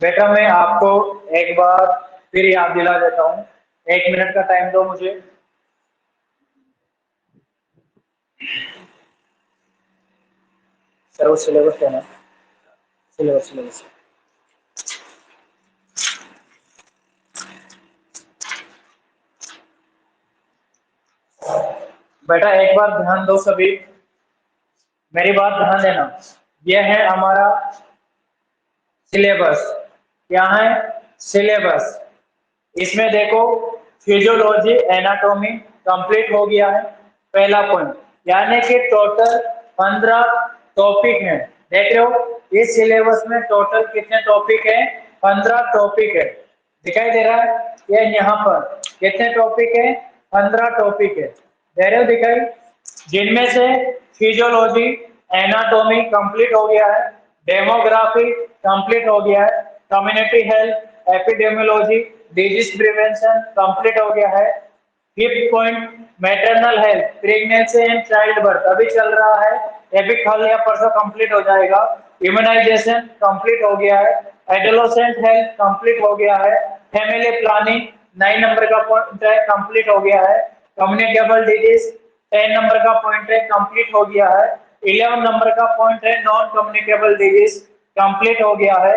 बेटा मैं आपको एक बार फिर याद दिला देता हूं, 1 मिनट का टाइम दो मुझे। सर वो सिलेबस क्या है, सिलेबस बेटा एक बार ध्यान दो सभी, मेरी बात ध्यान देना। यह है हमारा सिलेबस। क्या है, सिलेबस। इसमें देखो फिजियोलॉजी एनाटॉमी कंप्लीट हो गया है, पहला पॉइंट। यानी कि टोटल 15 टॉपिक हैं। देख रहे हो इस सिलेबस में टोटल कितने टॉपिक है, 15 टॉपिक है। दिखाई दे रहा है? ये यहाँ पर कितने टॉपिक है? 15 टॉपिक है, दे रहे हो दिखाई? जिनमें से फिजियोलॉजी, एनाटॉमी कंप्लीट हो गया है, डेमोग्राफी कंप्लीट हो गया है, community health, epidemiology, disease prevention complete हो गया है। Fifth point, maternal health, pregnancy and child birth अभी चल रहा है, ये भी कल या परसों कंप्लीट हो जाएगा। इम्यूनाइजेशन कंप्लीट हो गया है, एडोलेसेंट हेल्थ कंप्लीट हो गया है, फैमिली प्लानिंग 9 नंबर का पॉइंट है, कंप्लीट हो गया है। कम्युनिकेबल डिजीज 10 नंबर का पॉइंट है, कंप्लीट हो गया है। 11 नंबर का पॉइंट है, नॉन कम्युनिकेबल डिजीज कंप्लीट हो गया है।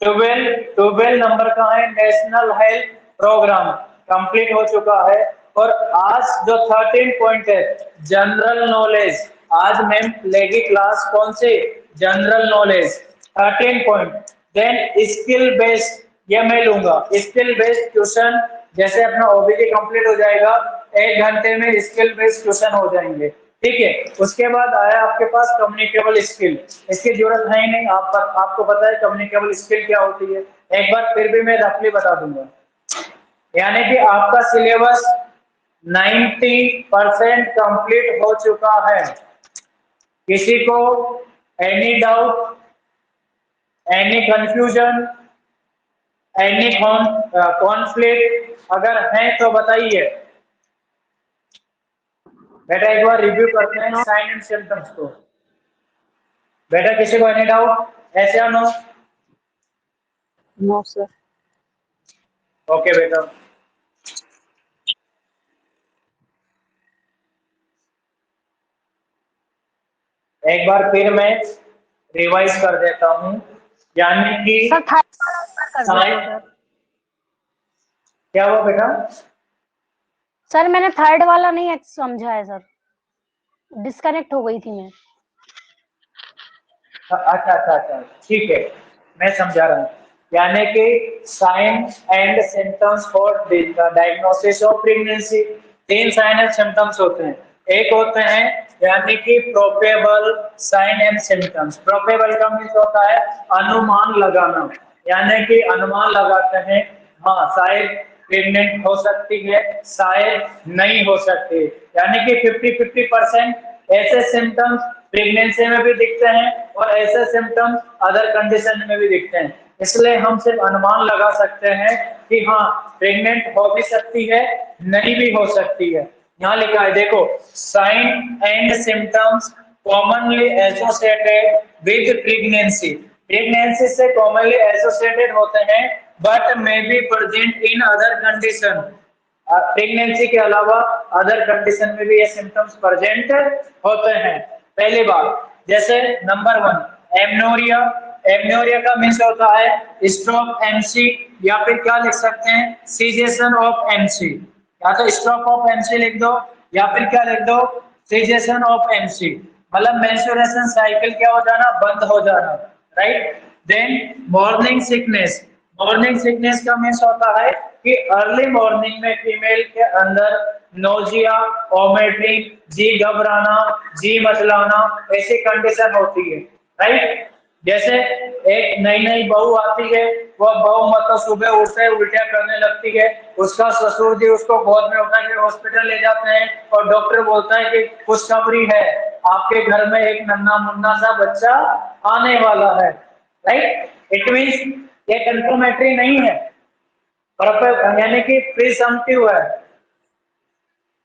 12 नंबर का है, नेशनल हेल्थ प्रोग्राम कंप्लीट हो चुका है। और आज जो 13 पॉइंट है, जनरल नॉलेज, आज मैम लेगी क्लास कौन सी? General knowledge 13 point. Then skill based, ये मैं लूंगा स्किल बेस्ड क्वेश्चन, जैसे अपना ओबीटी कंप्लीट हो जाएगा, 1 घंटे में स्किल बेस्ड क्वेश्चन हो जाएंगे, ठीक है। उसके बाद आया आपके पास कम्युनिकेबल स्किल, इसकी जरूरत है ही नहीं, आपको पता है कम्युनिकेबल स्किल क्या होती है, एक बार फिर भी मैं रफली बता दूंगा। यानी कि आपका सिलेबस 90% कंप्लीट हो चुका है। किसी को any doubt, any confusion, any conflict अगर है तो बताइए। बेटा एक बार रिव्यू करते हैं साइन एंड सिम्टम्स को। बेटा किसी को एनी डाउट, ऐसे या नो? No sir. ओके बेटा, एक बार फिर मैं रिवाइज कर देता हूं, यानी कि सर थर्ड वाला कर दीजिए सर। क्या हुआ बेटा? सर मैंने थर्ड वाला नहीं समझा है सर, डिस्कनेक्ट हो गई थी मैं। अच्छा अच्छा अच्छा, ठीक है, मैं समझा रहा हूँ। यानी कि sign and symptoms for diagnosis of pregnancy, 3 sign and symptoms होते हैं। एक होते हैं यानी कि probable sign and symptoms. Probable का मीन्स होता है अनुमान लगाना, यानी कि अनुमान लगाते हैं, हाँ शायद प्रेग्नेंट हो सकती है, शायद नहीं हो सकती, यानी कि 50-50% ऐसे सिम्टम्स प्रेगनेंसी में भी दिखते हैं और ऐसे सिम्टम्स अदर कंडीशन में भी दिखते हैं। इसलिए हम सिर्फ अनुमान लगा सकते हैं कि हाँ प्रेग्नेंट हो भी सकती है, नहीं भी हो सकती है। यहाँ लिखा है देखो, sign and symptoms commonly associated with pregnancy, pregnancy से कॉमनली एसोसिएटेड होते हैं, but may be present in other condition, प्रेगनेंसी के अलावा अदर कंडीशन में भी ये सिम्टम्स प्रेजेंट होते हैं। पहली बात, जैसे नंबर 1 एमनोरिया, एमनोरिया का मीन्स होता है स्ट्रोक एमसी, या फिर क्या लिख सकते हैं, सीजेशन ऑफ एमसी, या तो स्ट्रोक ऑफ एमसी लिख दो या फिर क्या लिख दो, सीजेशन ऑफ एमसी, मतलब मेंस्ट्रुएशन साइकिल क्या हो जाना, बंद हो जाना, right. Then morning sickness, morning sickness का मीन्स होता है कि अर्ली मॉर्निंग में फीमेल के अंदर नोजिया, वोमिटिंग, जी घबराना, जी मचलाना, ऐसी कंडीशन होती है, राइट। जैसे एक नई नई बहू आती है, वह बहू मतलब सुबह उठते उल्टिया करने लगती है, उसका ससुर जी उसको गोद में उठा के हॉस्पिटल ले जाते हैं और डॉक्टर बोलता है कि खुशखबरी है, आपके घर में एक नन्हा मुन्ना सा बच्चा आने वाला है, राइट। इट मींस ये कंफर्मेटरी नहीं है, पर यानी कि प्रीसम्प्टिव है।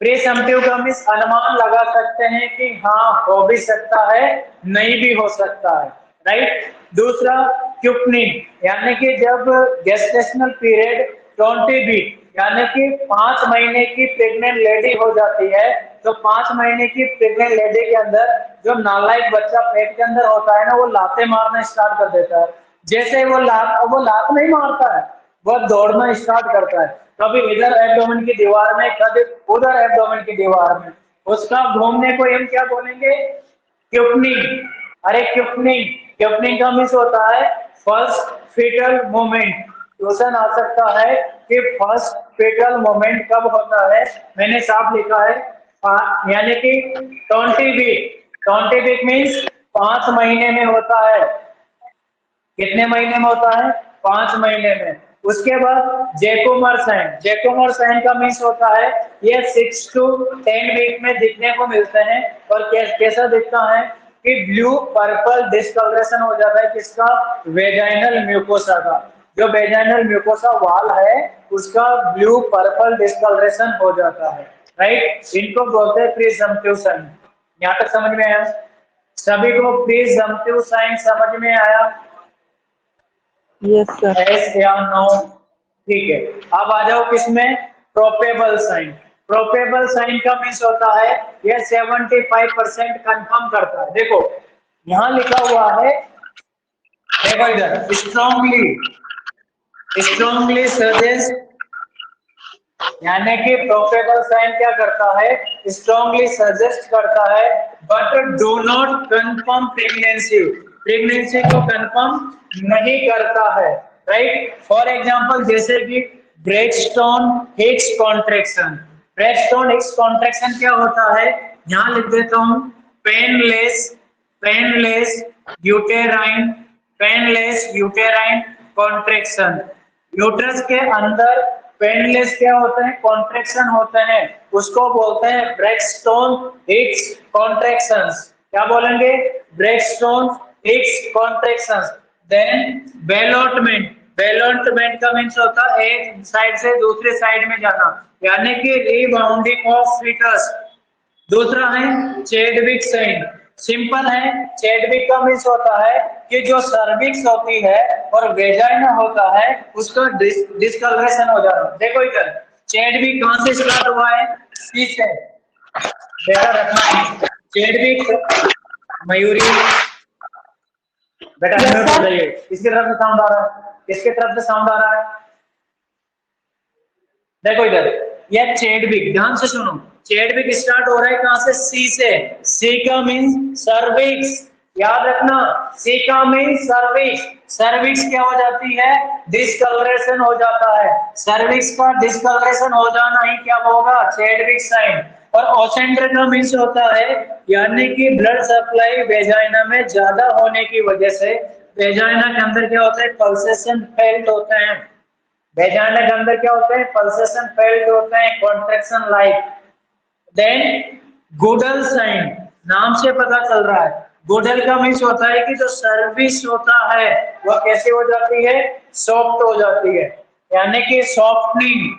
प्रीसम्प्टिव का मीन्स अनुमान लगा सकते हैं कि हाँ हो भी सकता है, नहीं भी हो सकता है, राइट। दूसरा क्यूपनिंग, यानी कि जब गेस्टेशनल पीरियड 20 वीक यानी कि 5 महीने की प्रेग्नेंट लेडी हो जाती है, तो 5 महीने की प्रेग्नेंट लेडी के अंदर जो नालायक बच्चा पेट के अंदर होता है ना, वो लाते मारना स्टार्ट कर देता है। जैसे वो लात नहीं मारता है, वह दौड़ना स्टार्ट करता है, कभी इधर एब्डोमेन की दीवार में, कभी उधर एब्डोमेन की दीवार में, उसका घूमने को हम क्या बोलेंगे, क्यूपनिंग। अरे क्यूपनिंग, क्यूपनिंग का मीन्स होता है फर्स्ट फीटल मोमेंट। क्वेश्चन आ सकता है कि फर्स्ट फीटल मोमेंट कब होता है, मैंने साफ लिखा है, यानी कि 20 वीक, 20 वीक मीन्स 5 महीने में होता है। कितने महीने में होता है, 5 महीने में। उसके बाद जैकोमर साइन, जैकोमर साइन का मीन्स होता है ये 6 to 10 वीक में दिखने को मिलते हैं। और कैसा दिखता है कि ब्लू पर्पल डिस्कलरेशन हो जाता है किसका, वेजाइनल म्यूकोसा का। जो वेजाइनल म्यूकोसा वाल है उसका ब्लू पर्पल डिस्कलरेशन हो जाता है, राइट। इनको बोलते हैं प्रीजम्पटिव साइन। यहाँ तक समझ में आया सभी को? प्रीजम्पटिव साइन समझ में आया? Yes sir. एस या नो? ठीक है, अब आ जाओ किसमें, प्रोपेबल साइन। प्रोपेबल साइन का मीन्स होता है ये 75% कंफर्म करता है। देखो यहां लिखा हुआ है, देखो इधर, स्ट्रांगली, स्ट्रांगली सजेस्ट, यानी कि प्रोपेबल साइन क्या करता है, स्ट्रांगली सजेस्ट करता है but do not confirm pregnancy, pregnancy को कंफर्म नहीं करता है, राइट। फॉर एग्जांपल जैसे कि ब्रेकस्टोन Hicks contraction. Braxton Hicks contraction क्या होता है, यहां लिख देता हूं, painless, painless uterine, painless uterine contraction. Uterus के अंदर पेनलेस क्या होते हैं, कॉन्ट्रैक्शन होते हैं, उसको बोलते हैं ब्रेकस्टोन हिक्स कॉन्ट्रैक्शंस। क्या बोलेंगे, ब्रेकस्टोन हिक्स कॉन्ट्रैक्शंस। देन बेलोटमेंट, बेलोटमेंट का मीन्स होता है एक साइड से दूसरे साइड में जाना, यानी कि रीबाउंडिंग ऑफ फीटस। दूसरा है चेडविक साइन, सिंपल है। चेडविक का मीन्स होता है कि जो सर्विक्स होती है और वेजाइना होता है उसका डिस्कलरेशन हो जाना। देखो इधर चेडविक कहां से स्टार्ट हुआ है, सी से, बेटा रखना। चेडविक, मयूरी बेटा म्यूट हो जाइए। किसकी तरफ से साउंड आ रहा है, किसकी तरफ से साउंड आ रहा है? देखो इधर ये चेडविक, ध्यान से सुनो, चेडविक स्टार्ट हो रहा है कहां से, सी से। सी का मीन्स सर्विक्स, याद रखना, सी का मीन्स सर्विक्स। सर्विक्स क्या हो जाती है, डिस्कलरेशन हो जाता है। सर्विक्स का डिस्कलरेशन हो जाना ही क्या होगा, चेडविक साइन। और ओसेंटर का मीन्स होता है यानी कि ब्लड सप्लाई वेजाइना में ज्यादा होने की वजह से वेजाइना के अंदर क्या होता है, पल्सेशन फेल्ट होते हैं। वेजाइना के अंदर क्या होते हैं, पल्सेशन फेल्ट होते हैं, contraction like. Then Goodell sign, नाम से पता चल रहा है, गुडल का मीन्स होता है कि जो सर्विस होता है वह कैसे हो जाती है, सॉफ्ट हो जाती है, यानी कि softening,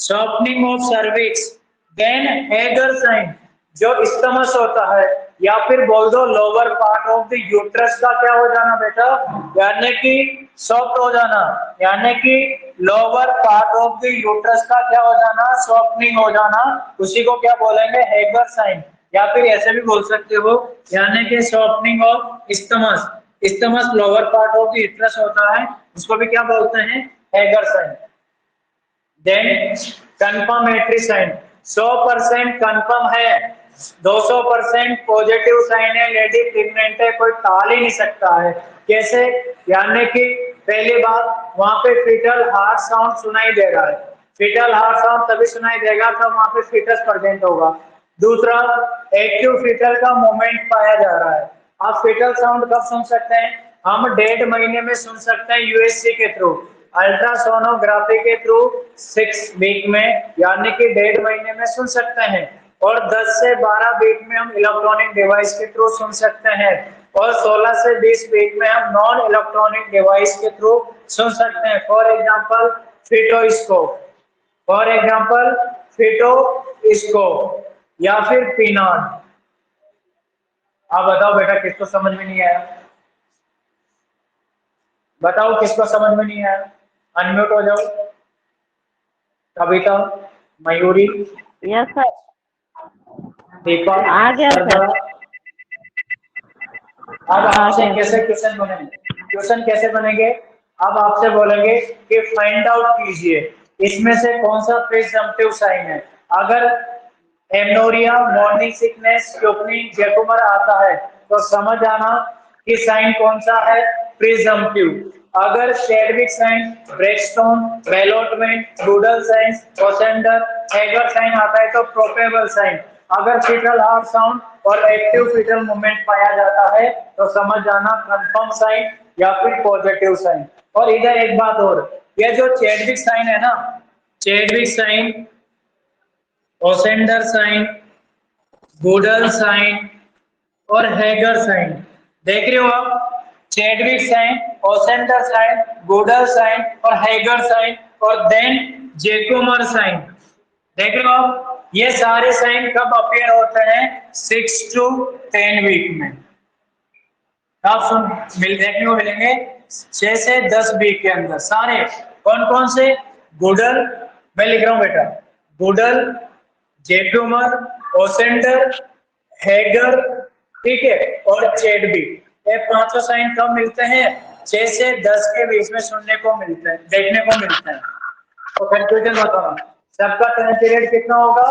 softening of cervix. Then Hegar sign, जो स्टमस होता है या फिर बोल दो lower part of the uterus का क्या हो जाना बेटा, यानी कि सॉफ्ट हो जाना, यानी कि lower part of the uterus का क्या हो जाना, सॉफ्टनिंग हो जाना, उसी को क्या बोलेंगे, हेगर साइन। या फिर ऐसे भी बोल सकते हो, यानी कि softening of isthmus, isthmus lower part of the uterus होता है, उसको भी क्या बोलते हैं, Hegar sign. Then confirmatory sign, 100% confirm है, 200% पॉजिटिव साइन है, लेडी प्रेग्नेंट है, कोई टाल ही नहीं सकता है। कैसे, यानी कि पहली बात वहां पे फीटल हार्ट साउंड सुनाई दे रहा है, फीटल हार्ट साउंड तभी सुनाई देगा तब वहां पे फीटस प्रेजेंट होगा। दूसरा, एक्टिव फीटल का मूवमेंट पाया जा रहा है। आप फीटल साउंड कब सुन सकते हैं, हम 1.5 महीने में सुन सकते हैं यूएससी के थ्रू, अल्ट्रासोनोग्राफी के थ्रू 6 वीक में, यानी कि 1.5 महीने में सुन सकते हैं। और 10 से 12 वीक में हम इलेक्ट्रॉनिक डिवाइस के थ्रू सुन सकते हैं। और 16 से 20 वीक में हम नॉन इलेक्ट्रॉनिक डिवाइस के थ्रू सुन सकते हैं। फॉर एग्जांपल फिटोस्कोप, फॉर एग्जांपल फिटोस्कोप या फिर पिनॉन। आप बताओ बेटा किसको समझ में नहीं आया, बताओ किसको समझ में नहीं आया, अनम्यूट हो जाओ। कविता, मयूरी, यस सर, दीपा, आ गया सर। अब आपसे कैसे क्वेश्चन बनेंगे, क्वेश्चन कैसे बनेंगे, अब आपसे बोलेंगे कि फाइंड आउट कीजिए इसमें से कौन सा प्रिजम्पटिव साइन है। अगर एमनोरिया, मॉर्निंग सिकनेस, क्योकनिंग, जैकोमर आता है तो समझ आना कि साइन कौन सा है, प्रिजम्पटिव। अगर Chadwick sign, Braxton, ballottement, Goodell sign, Osiander, Hegar sign आता है तो प्रोपेबल साइन। अगर फीटल हार्ट साउंड और एक्टिव फीटल मूवमेंट पाया जाता है तो समझ जाना कंफर्म साइन या फिर पॉजिटिव साइन। और इधर एक बात और, ये जो चैडविक साइन है ना, Chadwick sign, Osiander sign, Goodell sign और हैगर साइन, देख रहे हो आप? Chadwick sign, Osiander sign, Goodell sign और हैगर साइन और देन जैकोमर साइन, देख रहे हो आप? ये सारे साइन कब अपीयर होते हैं? 6 to 10 वीक में। आप देखने को मिलेंगे 6 से 10 वीक के अंदर। सारे कौन कौन से? गुडल, मैं लिख रहा हूं बेटा, गुडल, जैकोमर, ओसेंडर, हैगर, ठीक है, और चैडविक। ये पांचों साइन कब मिलते हैं? 6 से 10 के बीच में सुनने को मिलता है, देखने को मिलता है। तो कंफ्यूजन होता है, सबका टाइम पीरियड कितना होगा?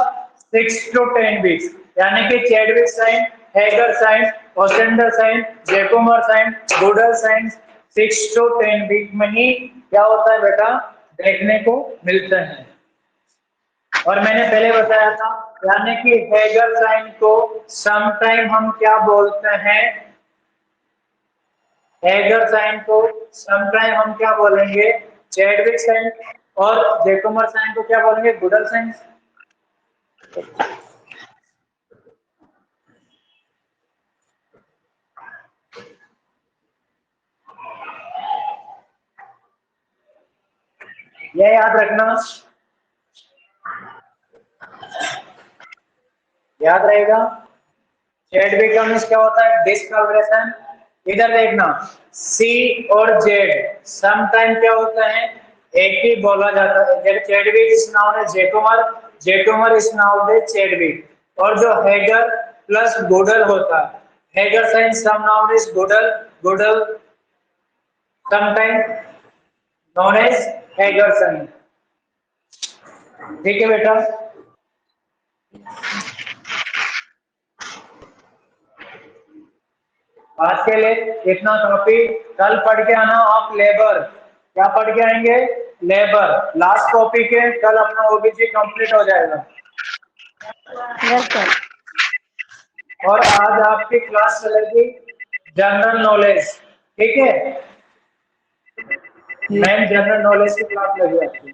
6 to 10 वीक्स, यानी कि Chadwick sign, Hegar sign, Osiander sign, Jacquemier sign, Goodell sign 6 to 10 week में ही क्या होता है बेटा? देखने को मिलता है। और मैंने पहले बताया था, यानी कि हैगर साइन को समटाइम हम क्या बोलते हैं? हैगर साइन को समटाइम हम क्या बोलेंगे? चैडविक साइन, और जैकोमर साइन को क्या बोलेंगे? Goodell sign. यह याद रखना, याद रहेगा। चैडविक का मींस क्या होता है? डिस्कलरेशन। इधर देखना, सी और जेड समटाइम क्या होता है? एक ही बोला जाता है। जब Chadwick is known as Jacquemier, Jacquemier is known as Chadwick. और जो हैगर प्लस गुडल होता है, Hegar sign some known as Goodell, Goodell sometime known as Hegar sign. ठीक है बेटा? आज के लिए इतना काफी। कल पढ़ के आना आप लेबर। क्या पढ़ के आएंगे? लेबर। लास्ट टॉपिक है, कल अपना ओबीसी कंप्लीट हो जाएगा। Yes sir. और आज आपकी क्लास चलेगी जनरल नॉलेज, ठीक है? मेन जनरल नॉलेज की क्लास लगी आपकी।